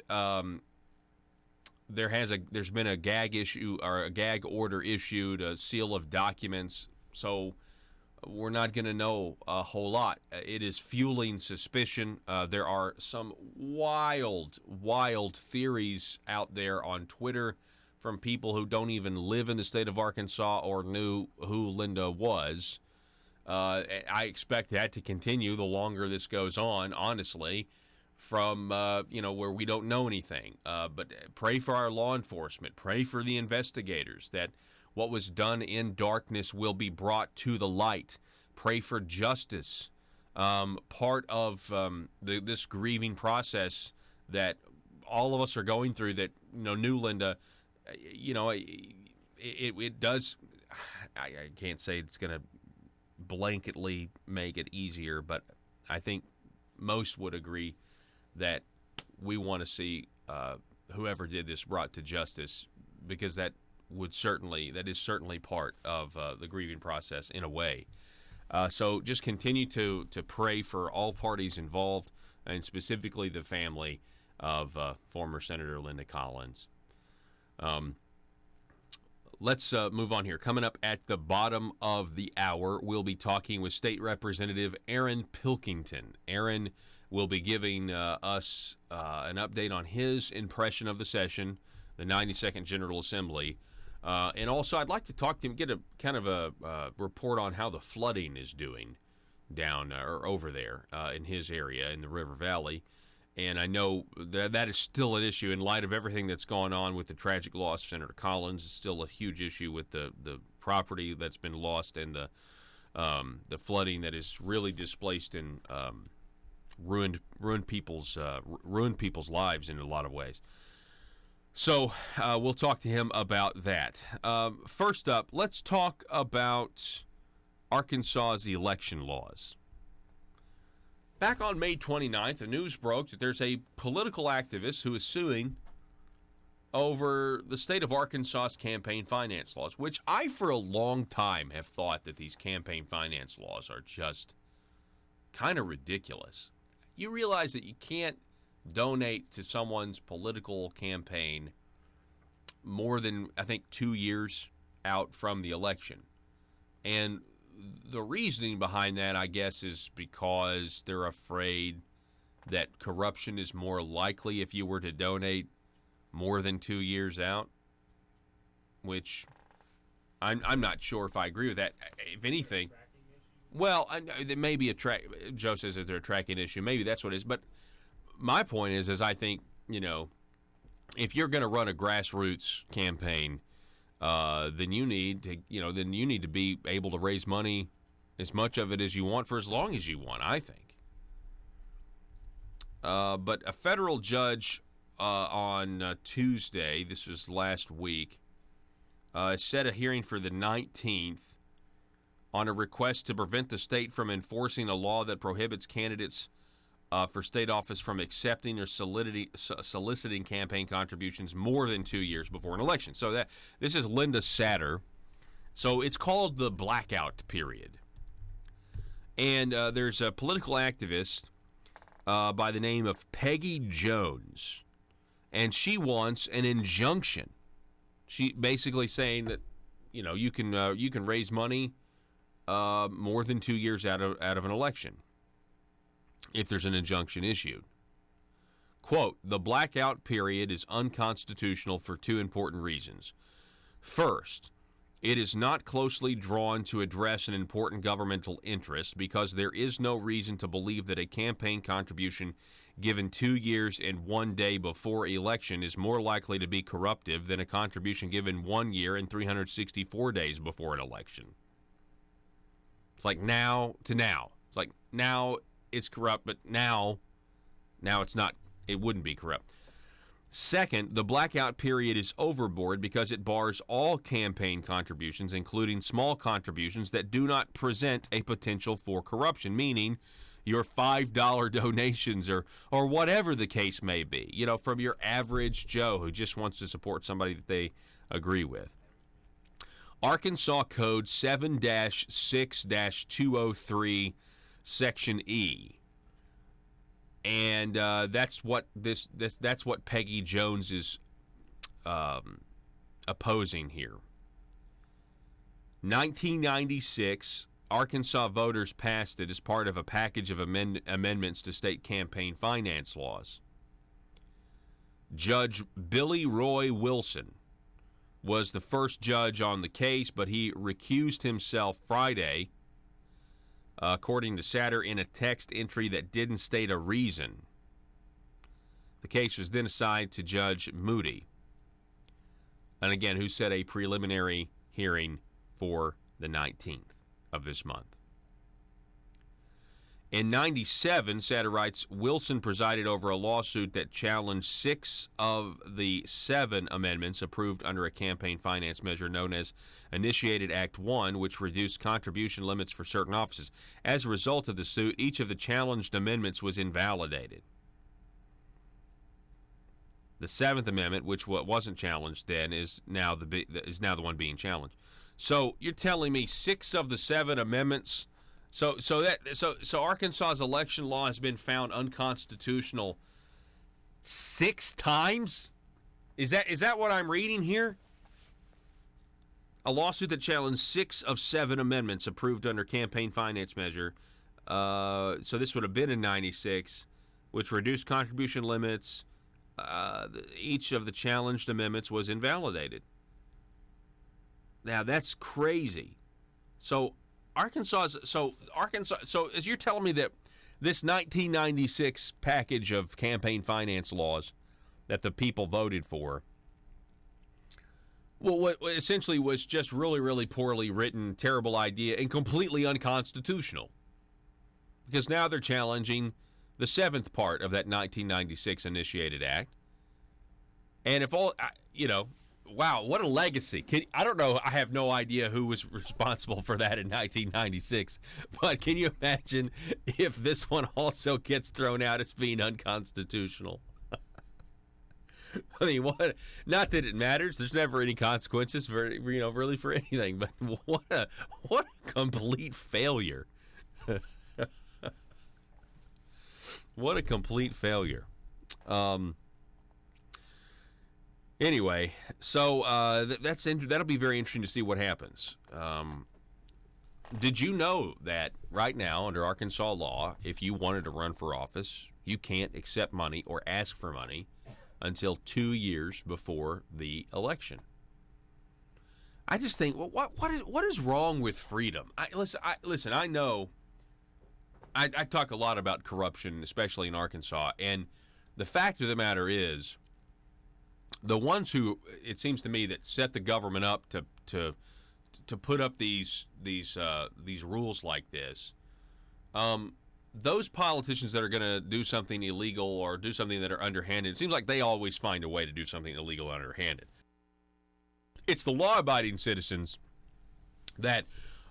there's been a gag issue or a gag order issued, a seal of documents. So we're not going to know a whole lot. It is fueling suspicion. There are some wild theories out there on Twitter from people who don't even live in the state of Arkansas or knew who Linda was. I expect that to continue the longer this goes on, honestly, from, where we don't know anything. But pray for our law enforcement. Pray for the investigators that what was done in darkness will be brought to the light. Pray for justice. Part of this grieving process that all of us are going through that, knew Linda, it does, I can't say it's going to blanketly make it easier, but I think most would agree that we want to see whoever did this brought to justice, because that is certainly part of the grieving process in a way. So just continue to pray for all parties involved, and specifically the family of former Senator Linda Collins. Let's move on here. Coming up at the bottom of the hour, we'll be talking with State Representative Aaron Pilkington. Aaron will be giving us an update on his impression of the session, the 92nd General Assembly. And also, I'd like to talk to him, get a kind of a report on how the flooding is doing down or over there in his area in the River Valley. And I know that is still an issue in light of everything that's gone on with the tragic loss of Senator Collins. It's still a huge issue with the property that's been lost and the flooding that is really displaced and ruined people's lives in a lot of ways. So we'll talk to him about that. First up, let's talk about Arkansas's election laws. Back on May 29th, the news broke that there's a political activist who is suing over the state of Arkansas's campaign finance laws, which I, for a long time, have thought that these campaign finance laws are just kind of ridiculous. You realize that you can't donate to someone's political campaign more than, I think, 2 years out from the election. And the reasoning behind that, I guess, is because they're afraid that corruption is more likely if you were to donate more than 2 years out. which I'm not sure if I agree with that. If anything, well, there may be Joe says that they're a tracking issue. Maybe that's what it is. But my point is I think, if you're going to run a grassroots campaign, then you need to be able to raise money, as much of it as you want for as long as you want, I think. But a federal judge on Tuesday, this was last week, set a hearing for the 19th on a request to prevent the state from enforcing a law that prohibits candidates for state office from accepting or soliciting campaign contributions more than 2 years before an election. So this is Linda Satter. So it's called the blackout period. And there's a political activist by the name of Peggy Jones, and she wants an injunction. She basically saying that you can raise money more than 2 years out of an election if there's an injunction issued. Quote, the blackout period is unconstitutional for two important reasons. First, it is not closely drawn to address an important governmental interest because there is no reason to believe that a campaign contribution given 2 years and 1 day before election is more likely to be corruptive than a contribution given 1 year and 364 days before an election. It's like now to now. It's like now it's corrupt, but now it's not. It wouldn't be corrupt. Second, the blackout period is overboard because it bars all campaign contributions, including small contributions that do not present a potential for corruption, meaning your $5 donations or whatever the case may be, from your average Joe who just wants to support somebody that they agree with. Arkansas Code 7-6-203, Section E. And that's what that's what Peggy Jones is opposing here. 1996, Arkansas voters passed it as part of a package of amendments to state campaign finance laws. Judge Billy Roy Wilson was the first judge on the case, but he recused himself Friday, according to Satter, in a text entry that didn't state a reason. The case was then assigned to Judge Moody, and again, who set a preliminary hearing for the 19th of this month. In 97, Satter writes, Wilson presided over a lawsuit that challenged 6 of the 7 amendments approved under a campaign finance measure known as Initiated Act 1, which reduced contribution limits for certain offices. As a result of the suit, each of the challenged amendments was invalidated. The 7th Amendment, which wasn't challenged then, is now the one being challenged. So you're telling me 6 of the 7 amendments. So Arkansas's election law has been found unconstitutional 6 times? Is that what I'm reading here? A lawsuit that challenged 6 of 7 amendments approved under campaign finance measure. So this would have been in 96, which reduced contribution limits. Each of the challenged amendments was invalidated. Now that's crazy. So Arkansas, so as you're telling me that this 1996 package of campaign finance laws that the people voted for, well, what essentially was just really, really poorly written, terrible idea, and completely unconstitutional. Because now they're challenging the 7th part of that 1996 Initiated Act. And if all, wow, what a legacy. I don't know, I have no idea who was responsible for that in 1996, but can you imagine if this one also gets thrown out as being unconstitutional? I mean, what? Not that it matters. There's never any consequences for really for anything, but what a complete failure. What a complete failure. Anyway, so that'll be very interesting to see what happens. Did you know that right now, under Arkansas law, if you wanted to run for office, you can't accept money or ask for money until 2 years before the election? I just think, well, what is wrong with freedom? Listen. I know. I talk a lot about corruption, especially in Arkansas, and the fact of the matter is, the ones who, it seems to me, that set the government up to put up these rules like this, those politicians that are going to do something illegal or do something that are underhanded, it seems like they always find a way to do something illegal or underhanded. It's the law-abiding citizens that,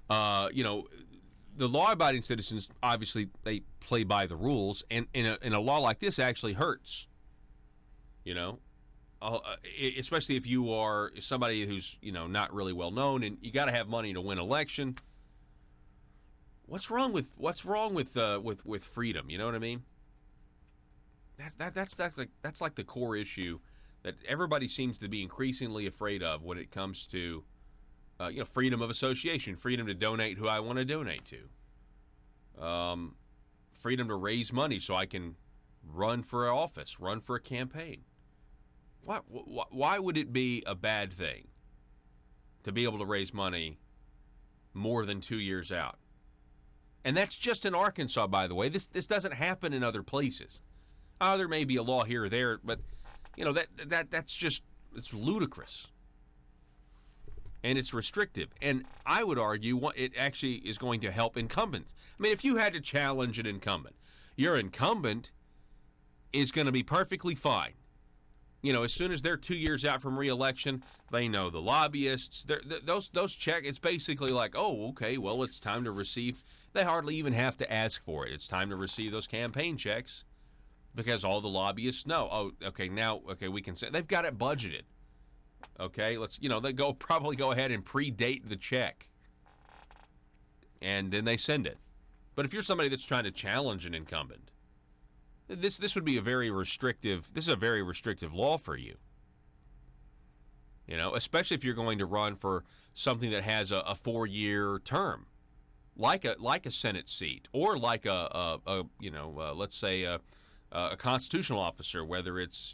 the law-abiding citizens, obviously, they play by the rules, and in a law like this, actually hurts. Especially if you are somebody who's not really well known, and you got to have money to win election. What's wrong with freedom? You know what I mean? That's like the core issue that everybody seems to be increasingly afraid of when it comes to freedom of association, freedom to donate who I want to donate to, freedom to raise money so I can run for office, run for a campaign. Why would it be a bad thing to be able to raise money more than 2 years out? And that's just in Arkansas, by the way. This doesn't happen in other places. There may be a law here or there, but that's just, it's ludicrous. And it's restrictive. And I would argue it actually is going to help incumbents. I mean, if you had to challenge an incumbent, your incumbent is going to be perfectly fine. As soon as they're 2 years out from re-election, they know the lobbyists. Those check. It's basically like, oh, okay, well, it's time to receive. They hardly even have to ask for it. It's time to receive those campaign checks because all the lobbyists know. Oh, okay, we can say they've got it budgeted. Okay, they probably go ahead and predate the check, and then they send it. But if you're somebody that's trying to challenge an incumbent, this would be a very restrictive. This is a very restrictive law for you. Especially if you're going to run for something that has a 4-year term, like a Senate seat, or like let's say a constitutional officer, whether it's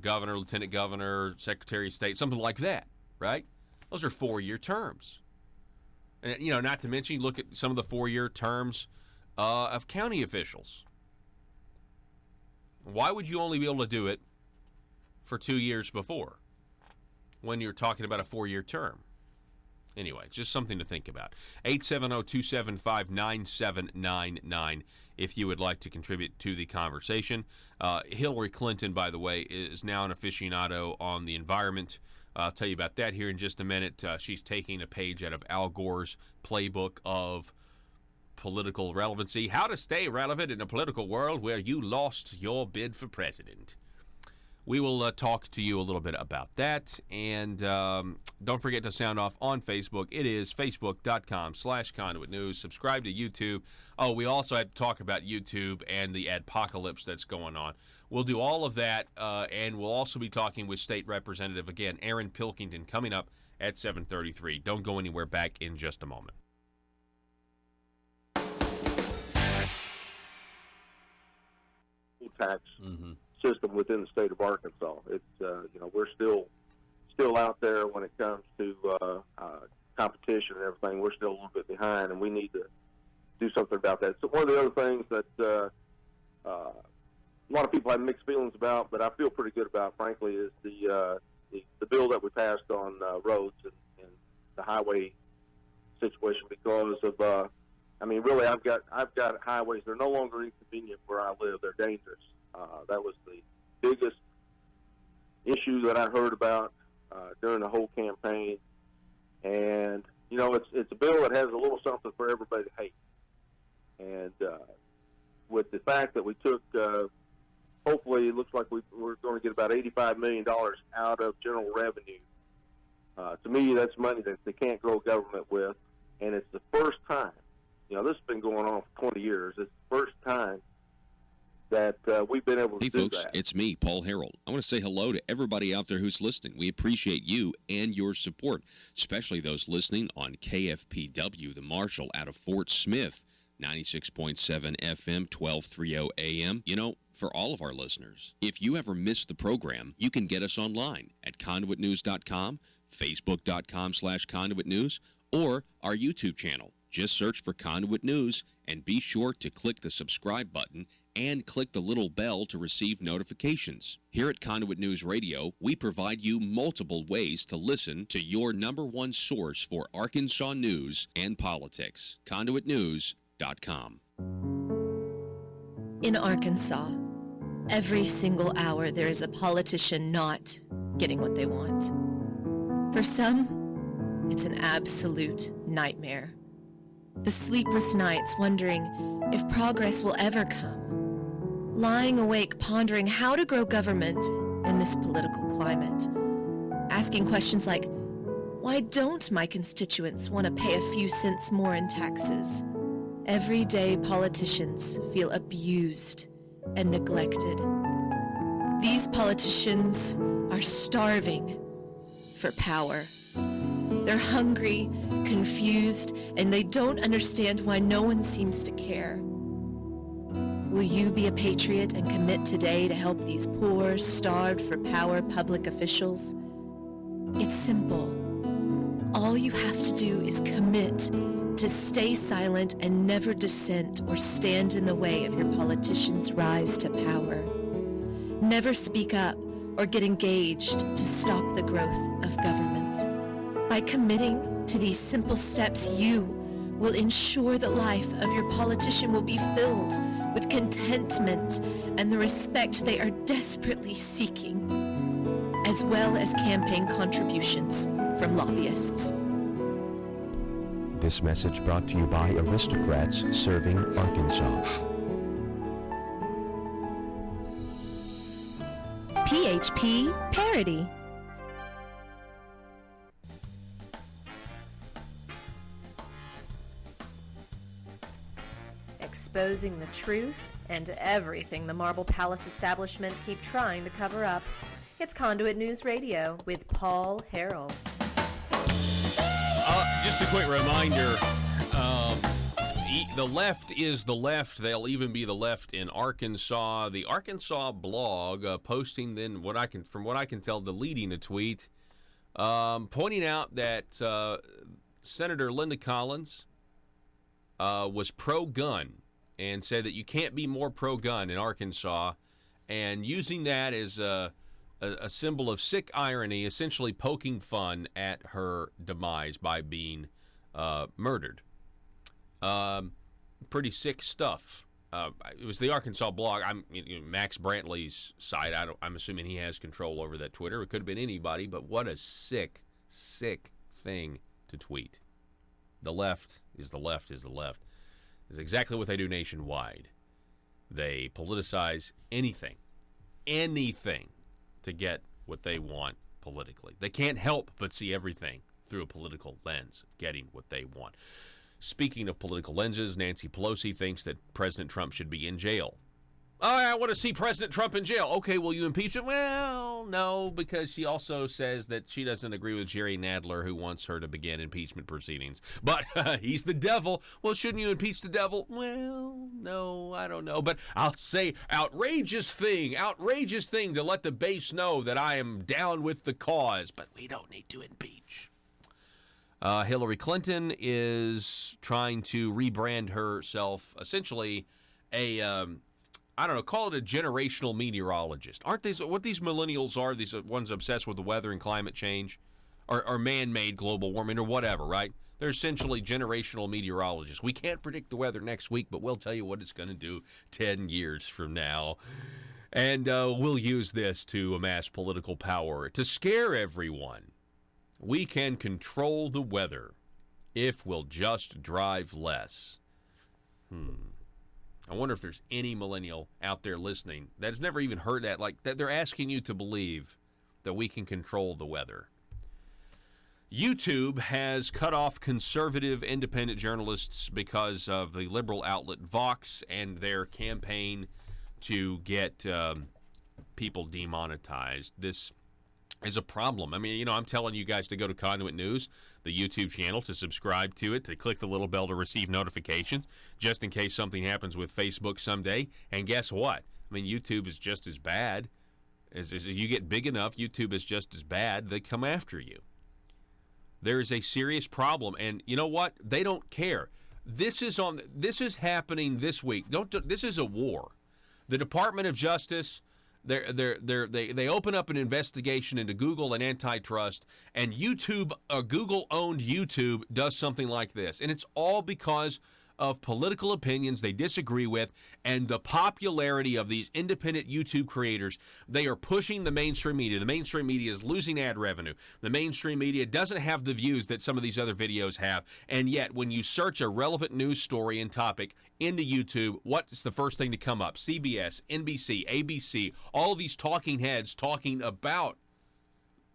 governor, lieutenant governor, secretary of state, something like that, right? Those are 4-year terms. And not to mention, you look at some of the 4-year terms of county officials. Why would you only be able to do it for 2 years before when you're talking about a 4-year term? Anyway, just something to think about. 870-275-9799 if you would like to contribute to the conversation. Hillary Clinton, by the way, is now an aficionado on the environment. I'll tell you about that here in just a minute. She's taking a page out of Al Gore's playbook of political relevancy. How to stay relevant in a political world where you lost your bid for president. We will talk to you a little bit about that. And don't forget to sound off on Facebook. It is facebook.com/Conduit News. Subscribe to YouTube. Oh, we also had to talk about YouTube and the adpocalypse that's going on. We'll do all of that, and we'll also be talking with State Representative, again, Aaron Pilkington, coming up at 7:33. Don't go anywhere. Back in just a moment. Tax system within the state of Arkansas. It's we're still out there when it comes to competition and everything. We're still a little bit behind, and we need to do something about that. So one of the other things that a lot of people have mixed feelings about, but I feel pretty good about, frankly, is the bill that we passed on roads and the highway situation because of really, I've got highways. They're no longer inconvenient where I live. They're dangerous. That was the biggest issue that I heard about during the whole campaign. And it's a bill that has a little something for everybody to hate. And with the fact that we took, hopefully, it looks like we're going to get about $85 million out of general revenue. To me, that's money that they can't grow government with, and it's the first time. This has been going on for 20 years. It's the first time that we've been able to do that. Hey, folks, it's me, Paul Harrell. I want to say hello to everybody out there who's listening. We appreciate you and your support, especially those listening on KFPW, the Marshall out of Fort Smith, 96.7 FM, 1230 AM. For all of our listeners, if you ever missed the program, you can get us online at conduitnews.com, facebook.com/Conduit News, or our YouTube channel. Just search for Conduit News and be sure to click the subscribe button and click the little bell to receive notifications. Here at Conduit News Radio, we provide you multiple ways to listen to your number one source for Arkansas news and politics. ConduitNews.com. In Arkansas, every single hour there is a politician not getting what they want. For some, it's an absolute nightmare. The sleepless nights wondering if progress will ever come. Lying awake pondering how to grow government in this political climate. Asking questions like, why don't my constituents want to pay a few cents more in taxes? Everyday politicians feel abused and neglected. These politicians are starving for power. They're hungry, confused, and they don't understand why no one seems to care. Will you be a patriot and commit today to help these poor, starved for power public officials? It's simple. All you have to do is commit to stay silent and never dissent or stand in the way of your politicians' rise to power. Never speak up or get engaged to stop the growth of government. By committing to these simple steps, you will ensure the life of your politician will be filled with contentment and the respect they are desperately seeking, as well as campaign contributions from lobbyists. This message brought to you by Aristocrats Serving Arkansas. PHP Parody. Exposing the truth and everything the Marble Palace establishment keep trying to cover up. It's Conduit News Radio with Paul Harrell. Just a quick reminder, the left is the left. They'll even be the left in Arkansas. The Arkansas blog posting then from what I can tell, deleting a tweet pointing out that Senator Linda Collins was pro-gun and said that you can't be more pro-gun in Arkansas, and using that as a symbol of sick irony, essentially poking fun at her demise by being murdered. Pretty sick stuff. It was the Arkansas blog. Max Brantley's site. I'm assuming he has control over that Twitter. It could have been anybody, but what a sick, sick thing to tweet. The left is the left is the left. It's exactly what they do nationwide. They politicize anything to get what they want politically. They can't help but see everything through a political lens of getting what they want. Speaking of political lenses, Nancy Pelosi thinks that President Trump should be in jail. Oh, I want to see President Trump in jail. Okay, will you impeach him? Well, no, because she also says that she doesn't agree with Jerry Nadler, who wants her to begin impeachment proceedings. But he's the devil. Well, shouldn't you impeach the devil? Well, no, I don't know. But I'll say outrageous thing to let the base know that I am down with the cause. But we don't need to impeach. Hillary Clinton is trying to rebrand herself essentially call it a generational meteorologist. Aren't these what these millennials are? These ones obsessed with the weather and climate change or man-made global warming or whatever, right? They're essentially generational meteorologists. We can't predict the weather next week, but we'll tell you what it's going to do 10 years from now. And we'll use this to amass political power, to scare everyone. We can control the weather if we'll just drive less. I wonder if there's any millennial out there listening that has never even heard that, like that they're asking you to believe that we can control the weather. YouTube has cut off conservative independent journalists because of the liberal outlet Vox and their campaign to get people demonetized. This is a problem. I mean, I'm telling you guys to go to Conduit News, the YouTube channel, to subscribe to it, to click the little bell to receive notifications, just in case something happens with Facebook someday. And guess what? I mean, YouTube is just as bad. As you get big enough, YouTube is just as bad. They come after you. There is a serious problem, and you know what? They don't care. This is happening this week. This is a war. The Department of Justice, they open up an investigation into Google and antitrust, and YouTube, Google-owned YouTube, does something like this, and it's all because of political opinions they disagree with and the popularity of these independent YouTube creators. They are pushing the mainstream media. The mainstream media is losing ad revenue. The mainstream media doesn't have the views that some of these other videos have. And yet, when you search a relevant news story and topic into YouTube, what's the first thing to come up? CBS, NBC, ABC, all these talking heads talking about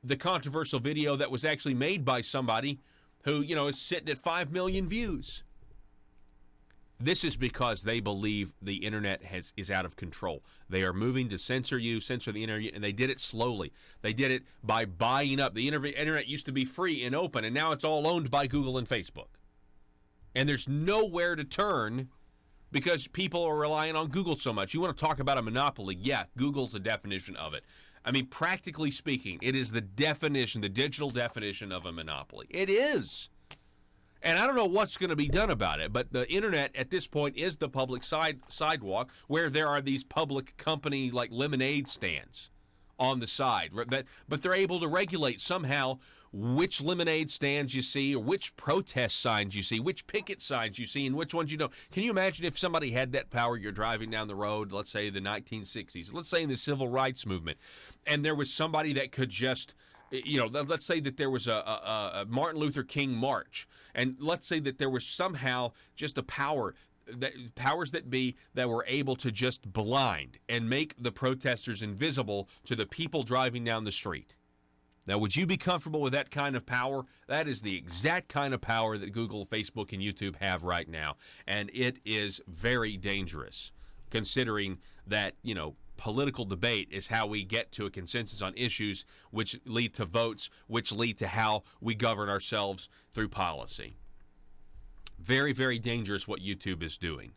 the controversial video that was actually made by somebody who, is sitting at 5 million views. This is because they believe the internet is out of control. They are moving to censor the internet, and they did it slowly. They did it by buying up. The internet used to be free and open, and now it's all owned by Google and Facebook. And there's nowhere to turn because people are relying on Google so much. You want to talk about a monopoly? Yeah, Google's the definition of it. I mean, practically speaking, it is the digital definition of a monopoly. It is. And I don't know what's going to be done about it, but the internet at this point is the public sidewalk where there are these public company like lemonade stands on the side. But they're able to regulate somehow which lemonade stands you see, or which protest signs you see, which picket signs you see, and which ones you don't. Can you imagine if somebody had that power? You're driving down the road, let's say the 1960s, let's say in the civil rights movement, and there was somebody that could just, let's say that there was a Martin Luther King march, and let's say that there was somehow just a powers that be that were able to just blind and make the protesters invisible to the people driving down the street. Now, would you be comfortable with that kind of power? That is the exact kind of power that Google, Facebook, and YouTube have right now, and it is very dangerous, considering that, political debate is how we get to a consensus on issues which lead to votes, which lead to how we govern ourselves through policy. Very, very dangerous what YouTube is doing.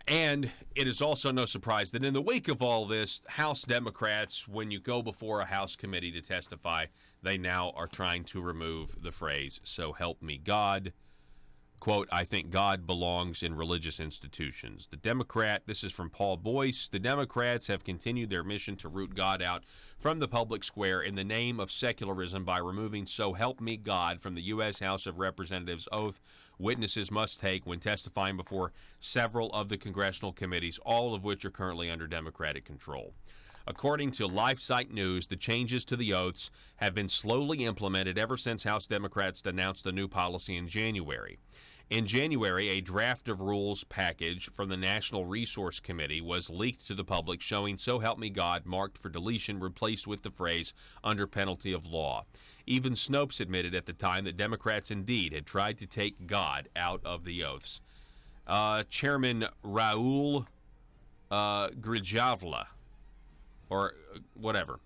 And it is also no surprise that in the wake of all this, House Democrats, when you go before a House committee to testify, they now are trying to remove the phrase, "So help me God." Quote, "I think God belongs in religious institutions." This is from Paul Boyce, "The Democrats have continued their mission to root God out from the public square in the name of secularism by removing 'So help me God' from the U.S. House of Representatives oath witnesses must take when testifying before several of the congressional committees, all of which are currently under Democratic control. According to LifeSite News, the changes to the oaths have been slowly implemented ever since House Democrats announced the new policy in January. In January, a draft of rules package from the National Resource Committee was leaked to the public showing "So help me God" marked for deletion replaced with the phrase "under penalty of law." Even Snopes admitted at the time that Democrats indeed had tried to take God out of the oaths. Chairman Raul Grijavla, or whatever,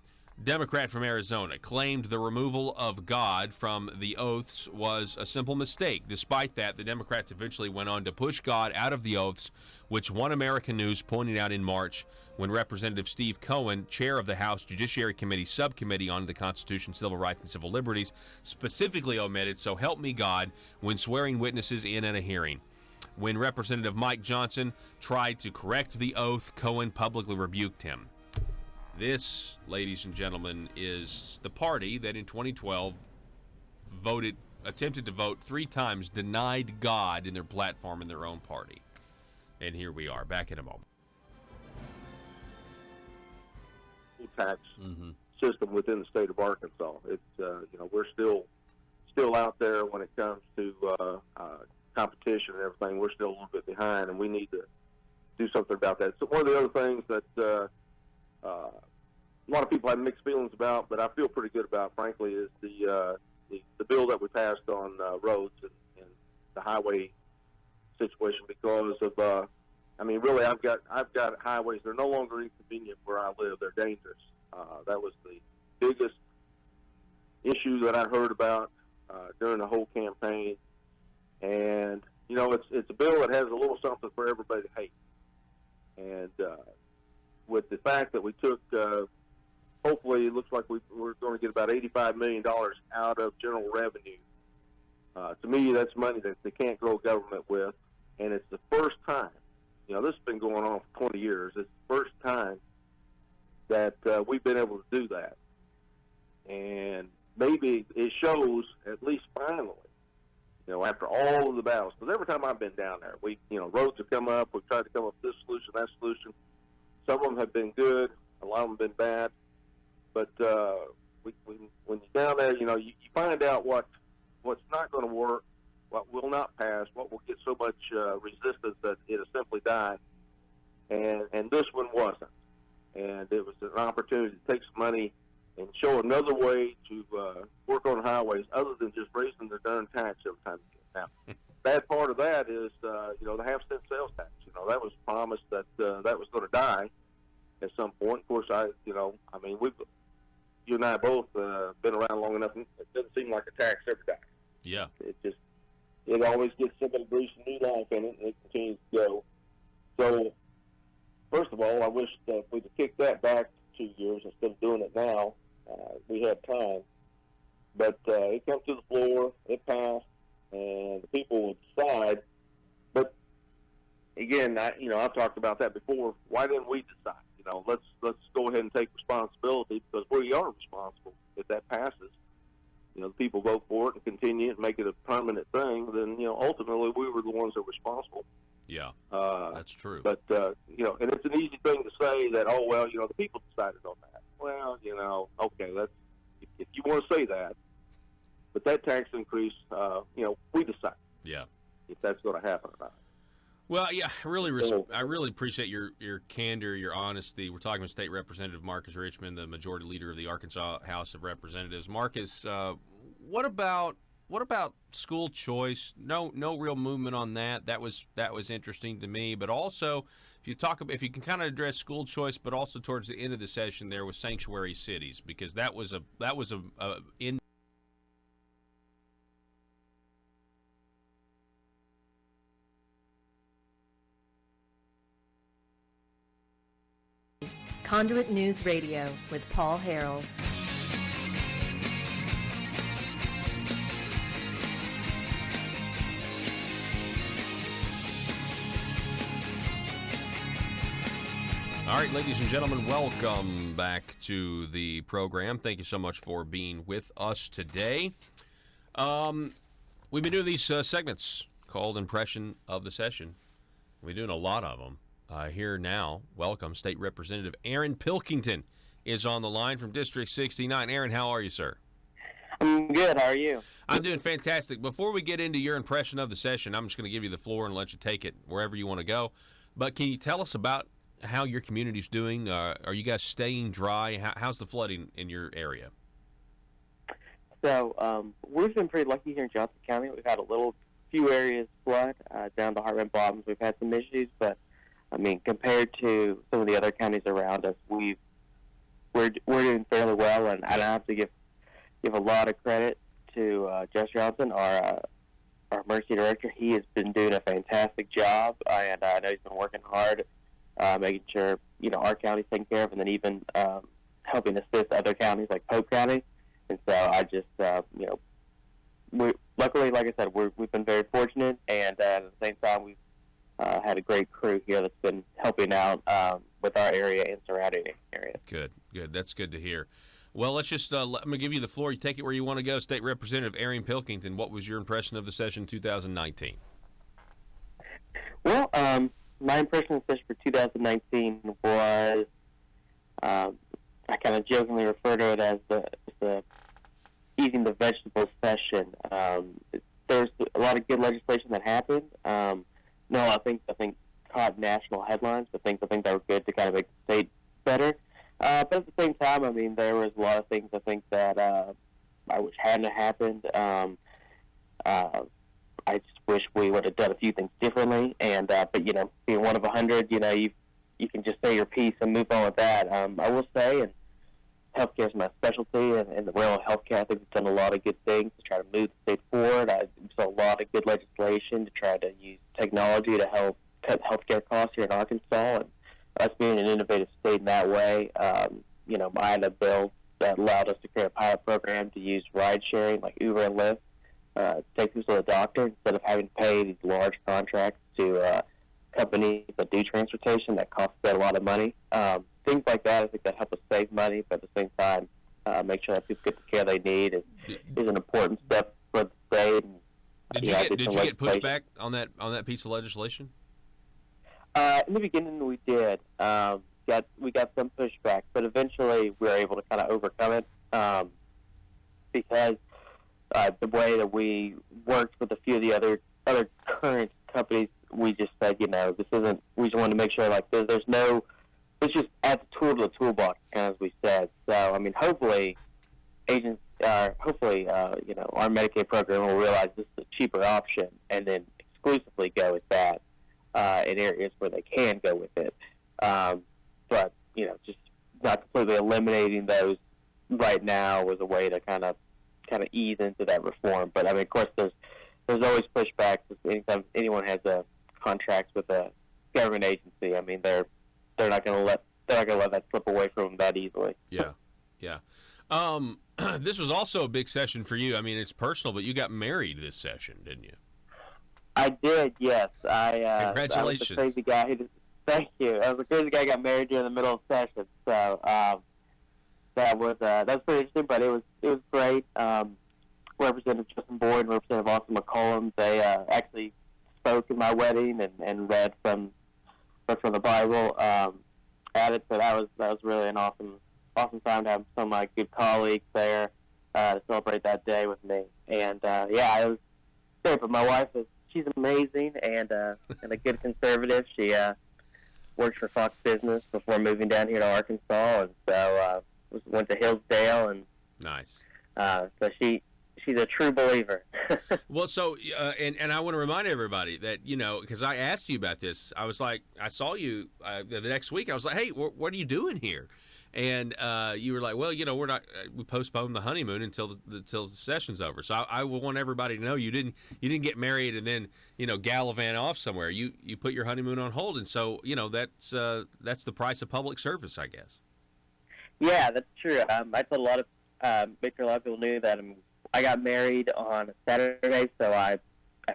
Democrat from Arizona, claimed the removal of God from the oaths was a simple mistake. Despite that, the Democrats eventually went on to push God out of the oaths, which One American News pointed out in March when Representative Steve Cohen, chair of the House Judiciary Committee Subcommittee on the Constitution, Civil Rights, and Civil Liberties, specifically omitted "So help me God" when swearing witnesses in at a hearing. When Representative Mike Johnson tried to correct the oath, Cohen publicly rebuked him. This, ladies and gentlemen, is the party that in 2012 attempted to vote 3 times, denied God in their platform in their own party. And here we are, back in a moment. Tax system within the state of Arkansas. It's we're still out there when it comes to competition and everything. We're still a little bit behind, and we need to do something about that. So one of the other things that a lot of people have mixed feelings about, but I feel pretty good about, frankly, is the bill that we passed on roads and the highway situation, because of really I've got highways. They're no longer inconvenient where I live. They're dangerous. That was the biggest issue that I heard about during the whole campaign. And it's a bill that has a little something for everybody to hate. And with the fact that we took hopefully it looks like we're going to get about $85 million out of general revenue. To me, that's money that they can't grow government with, and it's the first time. This has been going on for 20 years. It's the first time that we've been able to do that. And maybe it shows, at least finally, after all of the battles. Because every time I've been down there, roads have come up. We've tried to come up with this solution, that solution. Some of them have been good. A lot of them have been bad. But when you're down there, you find out what's not going to work, what will not pass, what will get so much resistance that it'll simply die. And this one wasn't. And it was an opportunity to take some money and show another way to work on highways other than just raising their darn tax every time you get. Now, bad part of that is, the half-cent sales tax. That was promised that that was going to die at some point. Of course, you and I both been around long enough. It doesn't seem like a tax ever dies. Yeah. It always gets somebody breathing new life in it, and it continues to go. So, first of all, I wish that we'd have kicked that back 2 years instead of doing it now. We had time. But it comes to the floor, it passed, and the people will decide. But, again, I've talked about that before. Why didn't we decide? Let's go ahead and take responsibility, because we are responsible if that passes. The people vote for it and continue it and make it a permanent thing, then, ultimately we were the ones that were responsible. Yeah, that's true. But, and it's an easy thing to say that, the people decided on that. Well, okay, if you want to say that, but that tax increase, we decide. Yeah. If that's going to happen or not. Well, yeah, I really appreciate your candor, your honesty. We're talking with State Representative Marcus Richmond, the Majority Leader of the Arkansas House of Representatives. Marcus, what about school choice? No real movement on that. That was interesting to me. But also, if you can kind of address school choice, but also towards the end of the session there with sanctuary cities, because that was a in. Conduit News Radio with Paul Harrell. All right, ladies and gentlemen, welcome back to the program. Thank you so much for being with us today. We've been doing these segments called Impression of the Session. We're doing a lot of them. Here now, welcome, State Representative Aaron Pilkington is on the line from District 69. Aaron, how are you, sir? I'm good. How are you? I'm doing fantastic. Before we get into your impression of the session, I'm just going to give you the floor and let you take it wherever you want to go. But can you tell us about how your community's doing? Are you guys staying dry? How's the flooding in your area? So we've been pretty lucky here in Johnson County. We've had few areas flood down to Heartland Bottoms. We've had some issues, but compared to some of the other counties around us, we're doing fairly well, and I have to give a lot of credit to Josh Johnson, our emergency director. He has been doing a fantastic job, and I know he's been working hard, making sure our county's taken care of, and then even helping assist other counties like Polk County. And so I just luckily, like I said, we've been very fortunate, and at the same time we've had a great crew here that's been helping out with our area and surrounding areas. Good. That's good to hear. Well, let's just let me give you the floor. You take it where you want to go. State Representative Aaron Pilkington, what was your impression of the session 2019? Well, my impression of the session for 2019 was, I kind of jokingly refer to it as the eating the vegetables session. There's a lot of good legislation that happened. I think caught national headlines, but I think they were good to kind of make the state better. But at the same time, there was a lot of things I think that I wish hadn't happened. I just wish we would have done a few things differently. And but being one of 100, you can just say your piece and move on with that. I will say, and healthcare is my specialty, and in the realm of healthcare, I think we've done a lot of good things to try to move the state forward. I saw a lot of good legislation to try to use technology to help cut healthcare costs here in Arkansas, and us being an innovative state in that way, I had a bill that allowed us to create a pilot program to use ride sharing like Uber and Lyft to take people to the doctor instead of having to pay these large contracts to companies that do transportation that cost a lot of money. Things like that, I think that help us save money, but at the same time, make sure that people get the care they need is an important step for the state. And, did you get pushback on that piece of legislation? In the beginning, we did. We got some pushback, but eventually we were able to kind of overcome it because the way that we worked with a few of the other current companies, we just said, this isn't. We just wanted to make sure like there's no. Let's just add the tool to the toolbox, kind of as we said. So I mean, hopefully, our Medicaid program will realize this is a cheaper option, and then exclusively go with that in areas where they can go with it. But just not completely eliminating those right now was a way to kind of ease into that reform. But I mean, of course, there's always pushback. Anytime anyone has a contract with a government agency, I mean, they're not going to let that slip away from them that easily. Yeah. This was also a big session for you. I mean, it's personal, but you got married this session, didn't you? I did, yes. Congratulations. I was the crazy guy thank you. I was the crazy guy who got married during the middle of session. So that was pretty interesting, but it was great. Representative Justin Boyd and Representative Austin McCollum, they actually spoke in my wedding and read from the Bible at it. So that was really an awesome time to have some of my good colleagues there to celebrate that day with me. And it was great. But my wife she's amazing and a good conservative. She worked for Fox Business before moving down here to Arkansas, and so went to Hillsdale. And nice. So she's a true believer. Well, so and I want to remind everybody that because I asked you about this, I was like, I saw you the next week. I was like, hey, what are you doing here? And you were like, well, we're not. We postponed the honeymoon until the session's over. So I will want everybody to know you didn't get married and then gallivant off somewhere. You put your honeymoon on hold, and so that's the price of public service, I guess. Yeah, that's true. I told make sure a lot of people knew that I got married on a Saturday, so I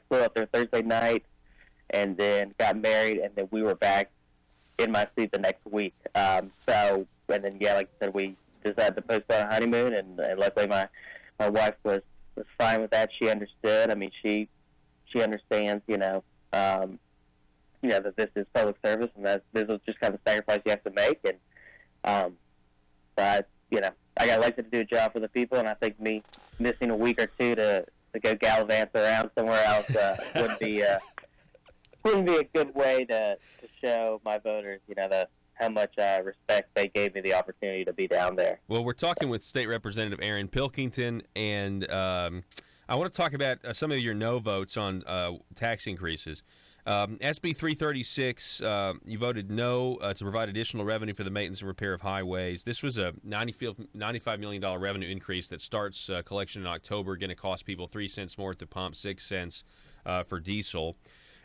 flew up there Thursday night, and then got married, and then we were back in my seat the next week. And then, like I said, we decided to postpone our honeymoon, and luckily my wife was fine with that. She understood. I mean, she understands, that this is public service, and that this is just kind of a sacrifice you have to make. And, but, I got elected to do a job for the people, and I think me missing a week or two to go gallivant around somewhere else wouldn't be a good way to show my voters, how much respect they gave me the opportunity to be down there. Well, we're talking with State Representative Aaron Pilkington, and I want to talk about some of your no votes on tax increases. SB 336, you voted no to provide additional revenue for the maintenance and repair of highways. This was a $95 million revenue increase that starts collection in October, going to cost people 3 cents more at the pump, 6 cents for diesel.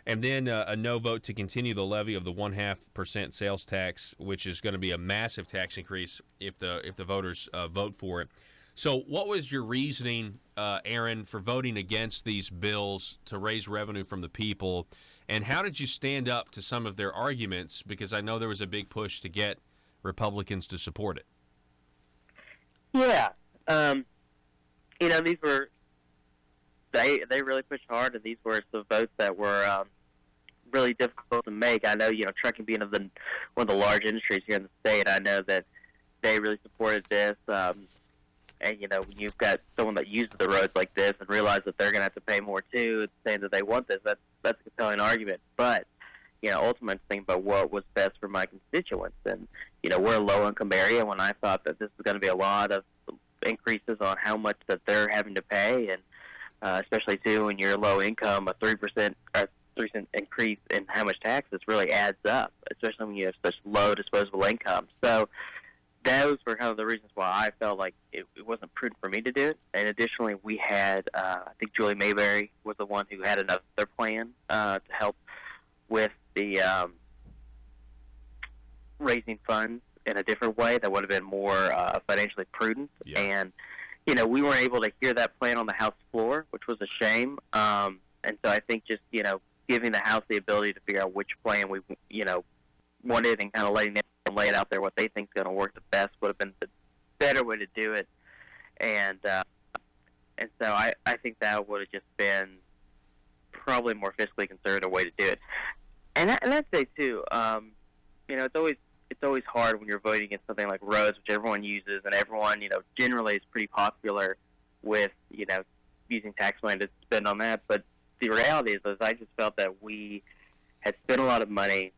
And then a no vote to continue the levy of the 0.5% sales tax, which is going to be a massive tax increase if the voters vote for it. So what was your reasoning, Aaron, for voting against these bills to raise revenue from the people? And how did you stand up to some of their arguments? Because I know there was a big push to get Republicans to support it. Yeah. These were they really pushed hard, and these were some votes that were really difficult to make. I know, trucking being one of the large industries here in the state, I know that they really supported this. And, when you've got someone that uses the roads like this and realize that they're going to have to pay more too, saying that they want this, that's a compelling argument. But, ultimately thinking about what was best for my constituents. And, we're a low-income area. When I thought that this was going to be a lot of increases on how much that they're having to pay, and especially, too, when you're low income, a 3% increase in how much taxes really adds up, especially when you have such low disposable income. So those were kind of the reasons why I felt like it wasn't prudent for me to do it. And additionally, we had, I think Julie Mayberry was the one who had another plan to help with the raising funds in a different way that would have been more financially prudent. Yeah. And, we weren't able to hear that plan on the House floor, which was a shame. And so I think just, giving the House the ability to figure out which plan we, wanted and kind of letting them lay it out there what they think is going to work the best would have been the better way to do it. And so I think that would have just been probably more fiscally conservative way to do it. And I'd say too, it's always hard when you're voting against something like roads, which everyone uses, and everyone generally is pretty popular with using tax money to spend on that. But the reality is I just felt that we had spent a lot of money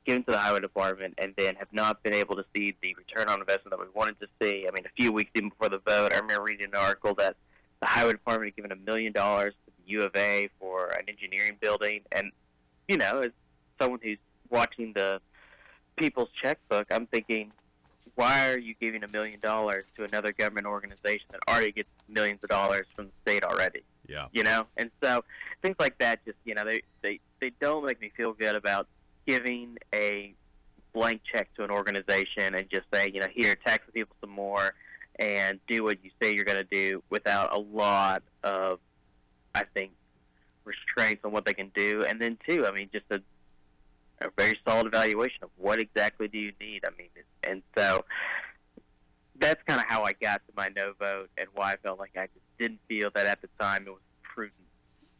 given to the highway department, and then have not been able to see the return on investment that we wanted to see. I mean, a few weeks even before the vote, I remember reading an article that the highway department had given $1 million to the U of A for an engineering building. And, as someone who's watching the people's checkbook, I'm thinking, why are you giving $1 million to another government organization that already gets millions of dollars from the state already? Yeah. And so things like that just, they don't make me feel good about giving a blank check to an organization and just saying, here, tax the people some more and do what you say you're going to do without a lot of, I think, restraints on what they can do. And then, too, just a very solid evaluation of what exactly do you need. And so that's kind of how I got to my no vote and why I felt like I just didn't feel that at the time it was a prudent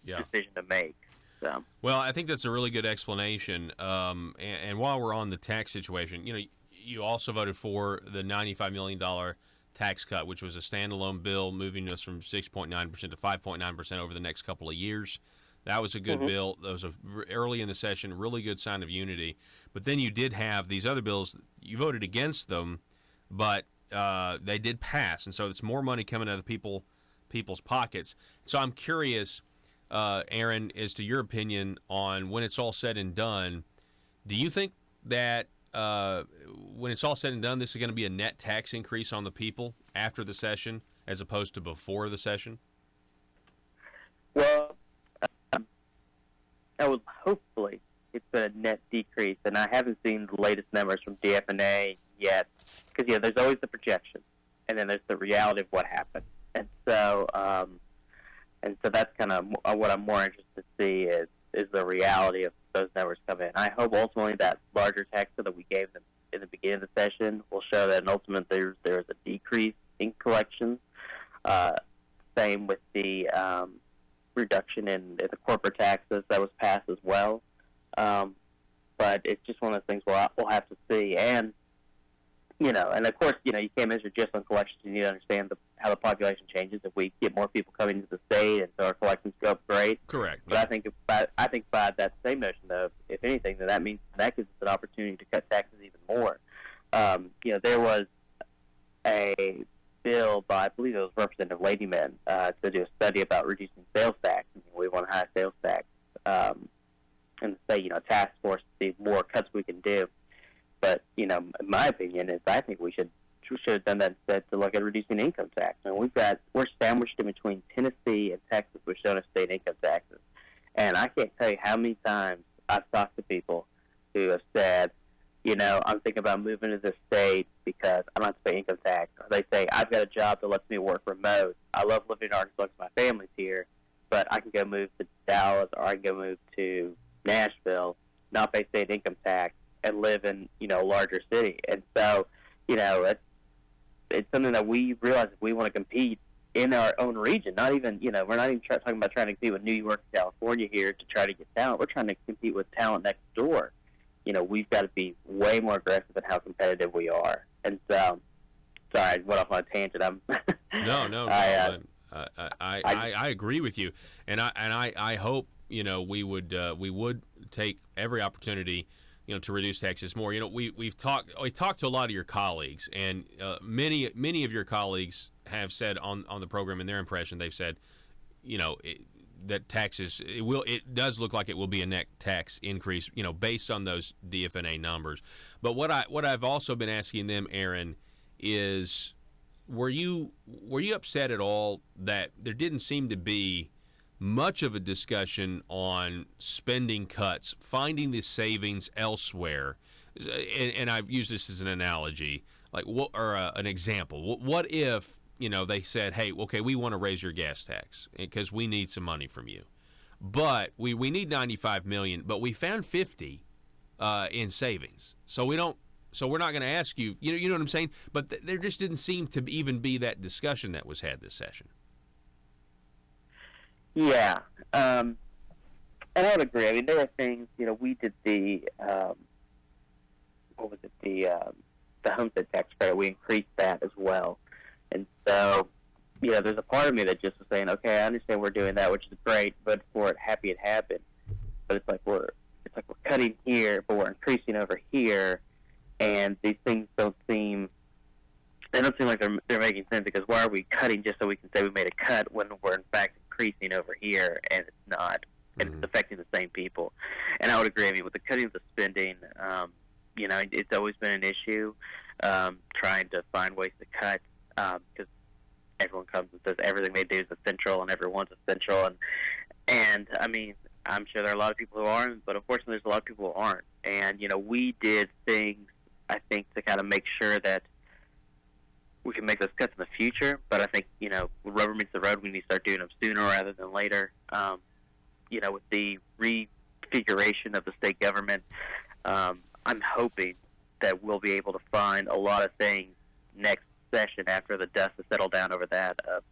decision to make. So. Well, I think that's a really good explanation. And while we're on the tax situation, you also voted for the $95 million tax cut, which was a standalone bill moving us from 6.9% to 5.9% over the next couple of years. That was a good bill. That was early in the session, really good sign of unity. But then you did have these other bills. You voted against them, but they did pass. And so it's more money coming out of people's pockets. So I'm curious, Aaron, as to your opinion on when it's all said and done, do you think that when it's all said and done, this is going to be a net tax increase on the people after the session as opposed to before the session? Well, hopefully it's been a net decrease, and I haven't seen the latest numbers from DFNA yet, because there's always the projection, and then there's the reality of what happened, and so that's kind of what I'm more interested to see is the reality of those numbers come in. I hope ultimately that larger tax that we gave them in the beginning of the session will show that ultimately there's a decrease in collections. Same with the reduction in the corporate taxes that was passed as well. But it's just one of those things we'll have to see. And, and of course, you can't measure just on collections. You need to understand how the population changes. If we get more people coming into the state and so our collections go up, great. Correct. But I think by that same notion, though, if anything, that means that gives us an opportunity to cut taxes even more. There was a bill by, I believe it was Representative Ladyman, to do a study about reducing sales tax. We want a high sales tax. And say, task force to see more cuts we can do. But, in my opinion, I think we should have done that instead to look at reducing income tax. We're sandwiched in between Tennessee and Texas, which don't have state income taxes. And I can't tell you how many times I've talked to people who have said, I'm thinking about moving to this state because I don't have to pay income tax. Or they say, I've got a job that lets me work remote. I love living in Arkansas because my family's here, but I can go move to Dallas or I can go move to Nashville, not pay state income tax, and live in, a larger city. And so, it's something that we realize if we want to compete in our own region, not even, we're not even talking about trying to compete with New York and California here to try to get talent. We're trying to compete with talent next door. We've got to be way more aggressive in how competitive we are. And so, sorry, I went off on a tangent. No. I agree with you, and I hope we would take every opportunity to reduce taxes more. We talked to a lot of your colleagues, and many of your colleagues have said on the program in their impression, they've said that taxes it does look like it will be a net tax increase based on those DFNA numbers. But what I've also been asking them, Aaron, is were you upset at all that there didn't seem to be much of a discussion on spending cuts, finding the savings elsewhere? and I've used this as an analogy, like what, or an example. What if, they said, hey, okay, we want to raise your gas tax because we need some money from you, but we need $95 million, but we found 50 in savings, so we're not going to ask you. You know what I'm saying? But there just didn't seem to even be that discussion that was had this session. Yeah, and I would agree. I mean, there were things. We did the what was it? The homestead tax credit. We increased that as well, and so there's a part of me that just was saying, okay, I understand we're doing that, which is great, but for it happy it happened. But it's like we're cutting here, but we're increasing over here, and these things don't seem like they're making sense, because why are we cutting just so we can say we made a cut when we're in fact increasing over here, and it's not, and it's affecting the same people. And I would agree. I mean, with the cutting of the spending, it's always been an issue, trying to find ways to cut, because everyone comes and says everything they do is essential and everyone's essential, and I mean, I'm sure there are a lot of people who aren't, but unfortunately there's a lot of people who aren't. And, we did things, I think, to kind of make sure that we can make those cuts in the future. But I think, when rubber meets the road, we need to start doing them sooner rather than later. With the refiguration of the state government, I'm hoping that we'll be able to find a lot of things next session after the dust has settled down over that, of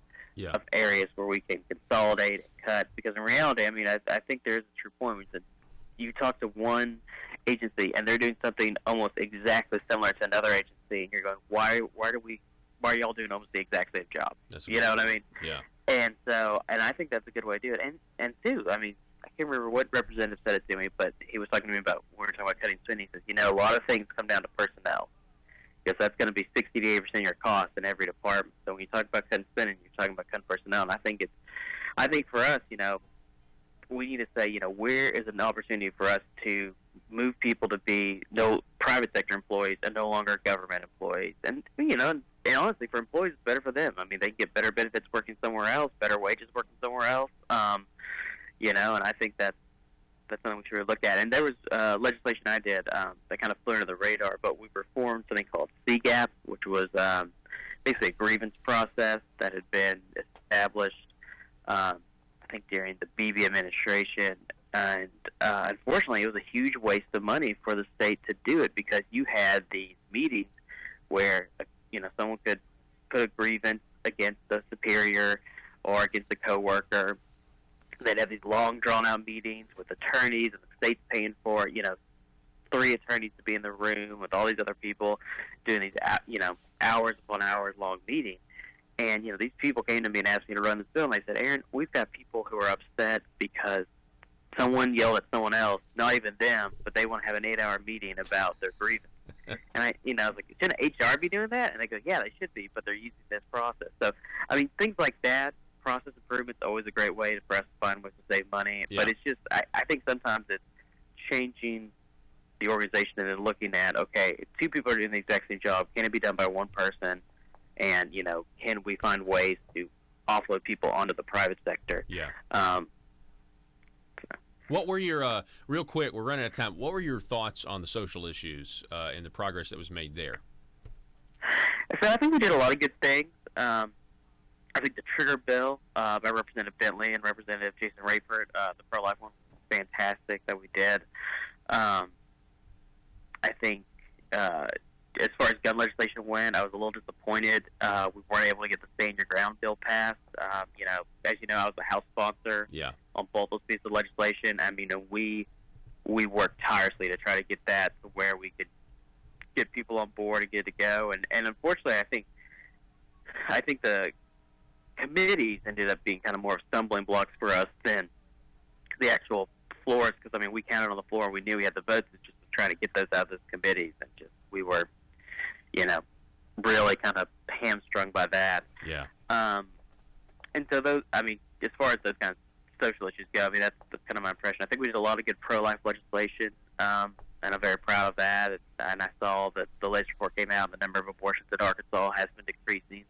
areas where we can consolidate and cut. Because in reality, I mean, I think there's a true point, which is that you talk to one agency and they're doing something almost exactly similar to another agency, and you're going, why are y'all doing almost the exact same job? You know what I mean? Yeah. And so, and I think that's a good way to do it. And two, I mean, I can't remember what representative said it to me, but he was talking to me about, when we were talking about cutting spending, he says, a lot of things come down to personnel, because that's going to be 60 to 80% of your cost in every department. So when you talk about cutting spending, you're talking about cutting personnel. And I think for us, we need to say, where is an opportunity for us to move people to be no private sector employees and no longer government employees. And, and honestly, for employees, it's better for them. I mean, they get better benefits working somewhere else, better wages working somewhere else. And I think that's something we should really look at. And there was legislation I did that kind of flew under the radar, but we reformed something called CGAP, which was basically a grievance process that had been established, I think, during the Beebe administration. And unfortunately, it was a huge waste of money for the state to do it, because you had these meetings where, someone could put a grievance against a superior or against a coworker. They'd have these long, drawn-out meetings with attorneys, and the state's paying for, 3 attorneys to be in the room with all these other people doing these, hours upon hours long meetings. And, these people came to me and asked me to run this bill, and I said, Aaron, we've got people who are upset because someone yelled at someone else, not even them, but they want to have an 8-hour meeting about their grievance. And I was like, shouldn't HR be doing that? And they go, yeah, they should be, but they're using this process. So, I mean, things like that, process improvement's always a great way for us to find ways to save money. Yeah. But it's just, I think sometimes it's changing the organization and then looking at, okay, 2 people are doing the exact same job. Can it be done by 1 person? And, can we find ways to offload people onto the private sector? Yeah. What were your, real quick, we're running out of time, what were your thoughts on the social issues and the progress that was made there? So I think we did a lot of good things. I think the trigger bill by Representative Bentley and Representative Jason Rayford, the pro-life one, was fantastic that we did. I think as far as gun legislation went, I was a little disappointed. We weren't able to get the Stand Your Ground bill passed. As you know, I was a House sponsor on both those pieces of legislation. I mean, we worked tirelessly to try to get that to where we could get people on board and get it to go. And unfortunately, I think the committees ended up being kind of more stumbling blocks for us than the actual floors, because, I mean, we counted on the floor and we knew we had the votes. It's just trying to get those out of those committees, and just we were, really kind of hamstrung by that. Yeah. And so those, I mean, as far as those kind of social issues go, I mean, that's kind of my impression. I think we did a lot of good pro-life legislation, and I'm very proud of that. And I saw that the latest report came out, and the number of abortions in Arkansas has been decreasing.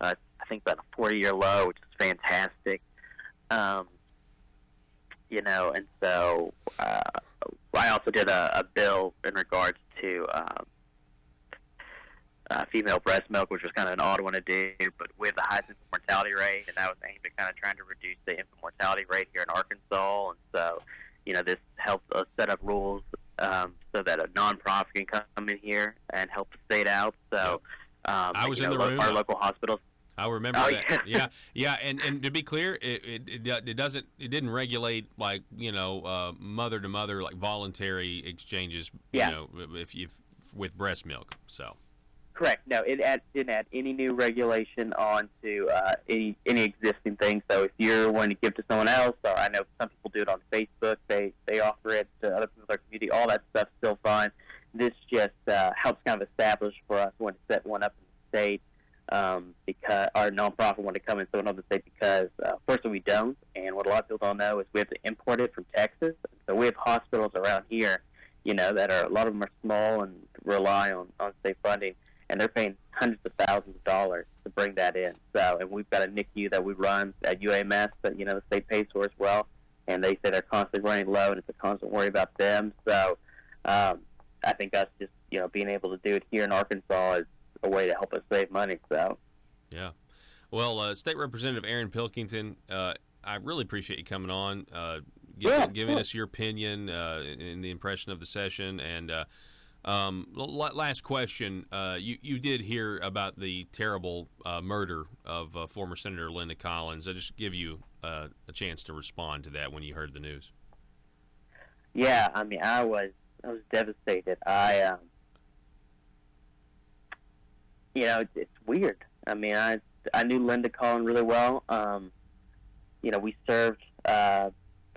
I think about a 40-year low, which is fantastic. And so I also did a bill in regards to female breast milk, which was kind of an odd one to do, but we have the highest infant mortality rate, and that was aimed at kind of trying to reduce the infant mortality rate here in Arkansas. And so, this helps us set up rules so that a nonprofit can come in here and help the state out. So, I was in the room. Our local hospitals. I remember that. Yeah. And to be clear, it didn't regulate like mother to mother, like voluntary exchanges. If with breast milk. So. Correct. No, it didn't add any new regulation onto any existing things. So if you're wanting to give to someone else, or I know some people do it on Facebook, they offer it to other people in their community. All that stuff's still fine. This just helps kind of establish for us when to set one up in the state, because our nonprofit wanted to come and set one up in the state because first we don't, and what a lot of people don't know is we have to import it from Texas. So we have hospitals around here, that are, a lot of them are small and rely on state funding. And they're paying hundreds of thousands of dollars to bring that in. So, and we've got a NICU that we run at UAMS that, the state pays for as well. And they say they're constantly running low, and it's a constant worry about them. So, I think us just, being able to do it here in Arkansas is a way to help us save money. So, yeah. Well, State Representative Aaron Pilkington, I really appreciate you coming on, giving us your opinion and the impression of the session. And, last question. You did hear about the terrible murder of former Senator Linda Collins. I just give you a chance to respond to that when you heard the news. Yeah, I mean, I was devastated. It's weird. I mean, I knew Linda Collins really well. We served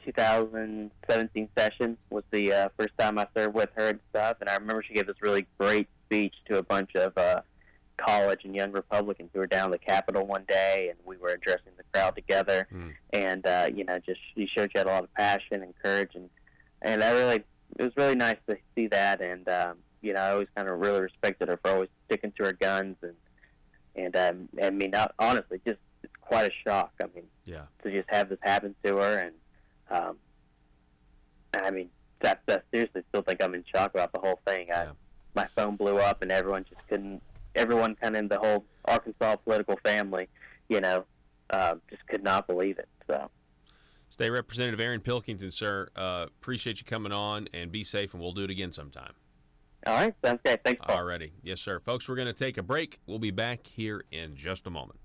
2017 session was the first time I served with her and stuff, and I remember she gave this really great speech to a bunch of college and young Republicans who were down at the Capitol one day, and we were addressing the crowd together. And just she showed she had a lot of passion and courage, and it was really nice to see that. And I always kind of really respected her for always sticking to her guns, and I mean, honestly, just it's quite a shock. I mean, to just have this happen to her. And I mean, I seriously still think I'm in shock about the whole thing. My phone blew up, and everyone kind of in the whole Arkansas political family, just could not believe it. So, State Representative Aaron Pilkington, sir, appreciate you coming on, and be safe, and we'll do it again sometime. All right, sounds good. Thanks, Paul. All righty. Yes, sir. Folks, we're going to take a break. We'll be back here in just a moment.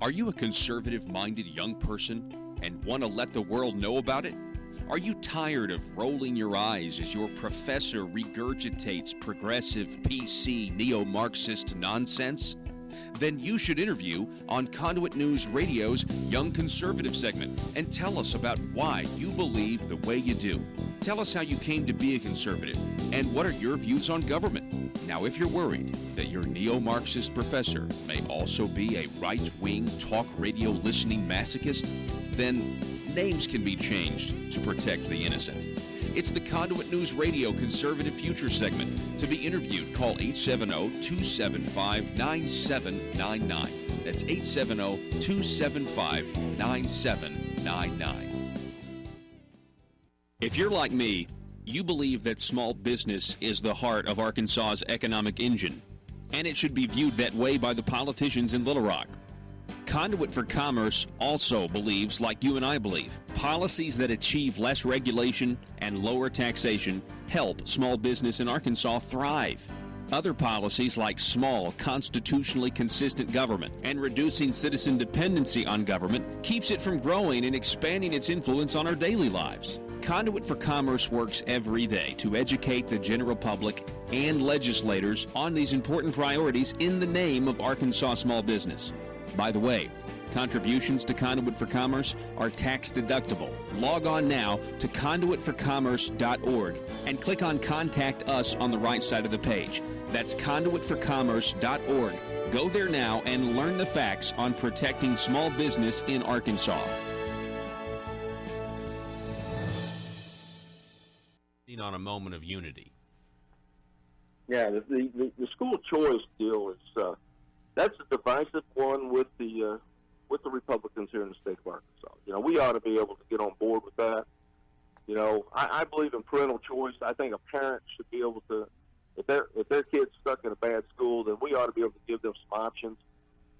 Are you a conservative-minded young person and want to let the world know about it? Are you tired of rolling your eyes as your professor regurgitates progressive, PC, neo-Marxist nonsense? Then you should interview on Conduit News Radio's Young Conservative segment and tell us about why you believe the way you do. Tell us how you came to be a conservative and what are your views on government. Now, if you're worried that your neo-Marxist professor may also be a right-wing talk radio listening masochist, then names can be changed to protect the innocent. It's the Conduit News Radio Conservative Future segment. To be interviewed, call 870-275-9799. That's 870-275-9799. If you're like me, you believe that small business is the heart of Arkansas's economic engine, and it should be viewed that way by the politicians in Little Rock. Conduit for Commerce also believes, like you and I believe, policies that achieve less regulation and lower taxation help small business in Arkansas thrive. Other policies like small, constitutionally consistent government and reducing citizen dependency on government keeps it from growing and expanding its influence on our daily lives. Conduit for Commerce works every day to educate the general public and legislators on these important priorities in the name of Arkansas small business. By the way, contributions to Conduit for Commerce are tax deductible. Log on now to conduitforcommerce.org and click on Contact Us on the right side of the page. That's conduitforcommerce.org. Go there now and learn the facts on protecting small business in Arkansas. On a moment of unity. Yeah, the school choice deal is that's a divisive one with the Republicans here in the state of Arkansas. We ought to be able to get on board with that. You know, I believe in parental choice. I think a parent should be able to, if their kid's stuck in a bad school, then we ought to be able to give them some options.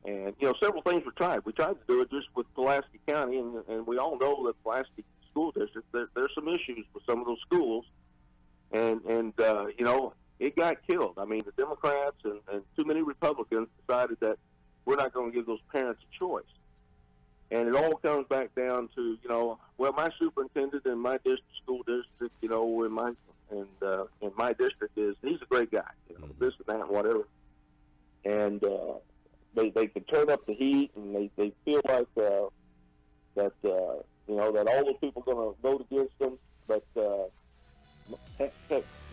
And, you know, several things were tried. We tried to do it just with Pulaski County, and we all know that Pulaski School District, there's some issues with some of those schools. And you know, it got killed. I mean, the Democrats and too many Republicans decided that we're not going to give those parents a choice. And it all comes back down to, you know, well, my superintendent in my school district, you know, in my district he's a great guy, you know, this and that and whatever. And they can turn up the heat, and they feel like that you know, that all those people are going to vote against them, but heck,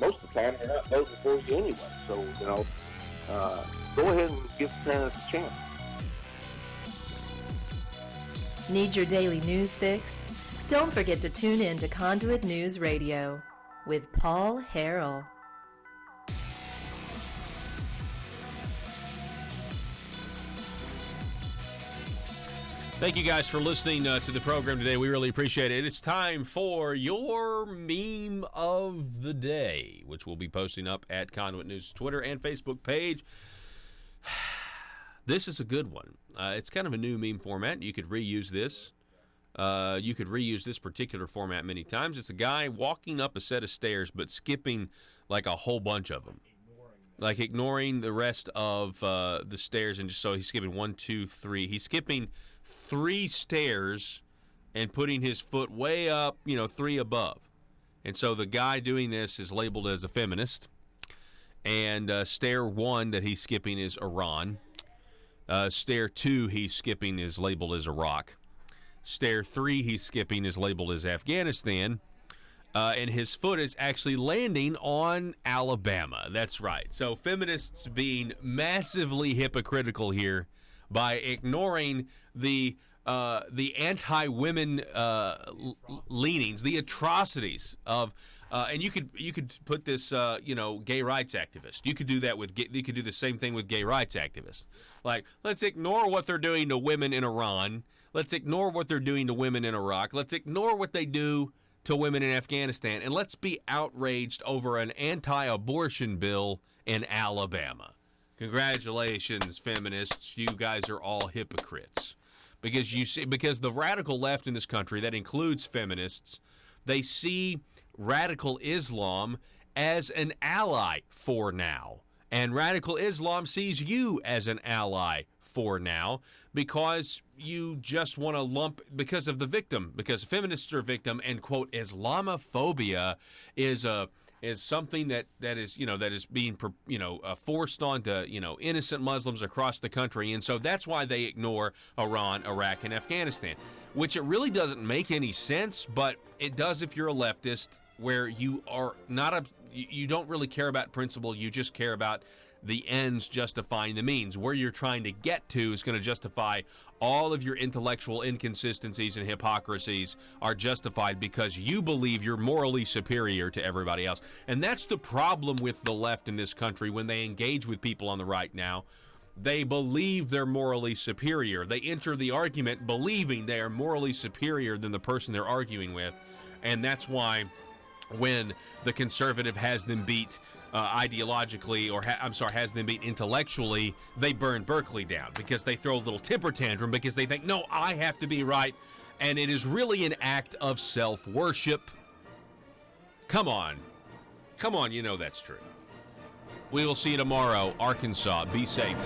most of the time they're not voting for you anyway. So, you know, go ahead and give the parents a chance. Need your daily news fix? Don't forget to tune in to Conduit News Radio with Paul Harrell. Thank you guys for listening to the program today. We really appreciate it. It's time for your meme of the day, which we'll be posting up at Conduit News Twitter and Facebook page. This is a good one. It's kind of a new meme format. You could reuse this. You could reuse this particular format many times. It's a guy walking up a set of stairs but skipping like a whole bunch of them. Like ignoring the rest of the stairs, and just so he's skipping 1, 2, 3. He's skipping 3 stairs and putting his foot way up, 3 above. And so the guy doing this is labeled as a feminist. And stair 1 that he's skipping is Iran. Stair 2 he's skipping is labeled as Iraq. Stair 3 he's skipping is labeled as Afghanistan. And his foot is actually landing on Alabama. That's right. So feminists being massively hypocritical here by ignoring the anti-women leanings, the atrocities of, and you could put this, gay rights activist. You could do that you could do the same thing with gay rights activists. Like, let's ignore what they're doing to women in Iran. Let's ignore what they're doing to women in Iraq. Let's ignore what they do to women in Afghanistan, and let's be outraged over an anti-abortion bill in Alabama. Congratulations, feminists. You guys are all hypocrites. Because the radical left in this country, that includes feminists, they see radical Islam as an ally for now. And radical Islam sees you as an ally for now, because you just want to lump, because of the victim, because feminists are a victim, and quote, Islamophobia is something that is being forced onto innocent Muslims across the country, and so that's why they ignore Iran, Iraq, and Afghanistan, which it really doesn't make any sense, but it does if you're a leftist, where you are you don't really care about principle, you just care about the ends justifying the means. Where you're trying to get to is going to justify all of your intellectual inconsistencies and hypocrisies are justified because you believe you're morally superior to everybody else. And that's the problem with the left in this country when they engage with people on the right now. They believe they're morally superior. They enter the argument believing they are morally superior than the person they're arguing with. And that's why when the conservative has them beat ideologically, or has them beat intellectually, they burn Berkeley down because they throw a little temper tantrum because they think, no, I have to be right, and it is really an act of self-worship. Come on, you know that's true. We will see you tomorrow. Arkansas, be safe.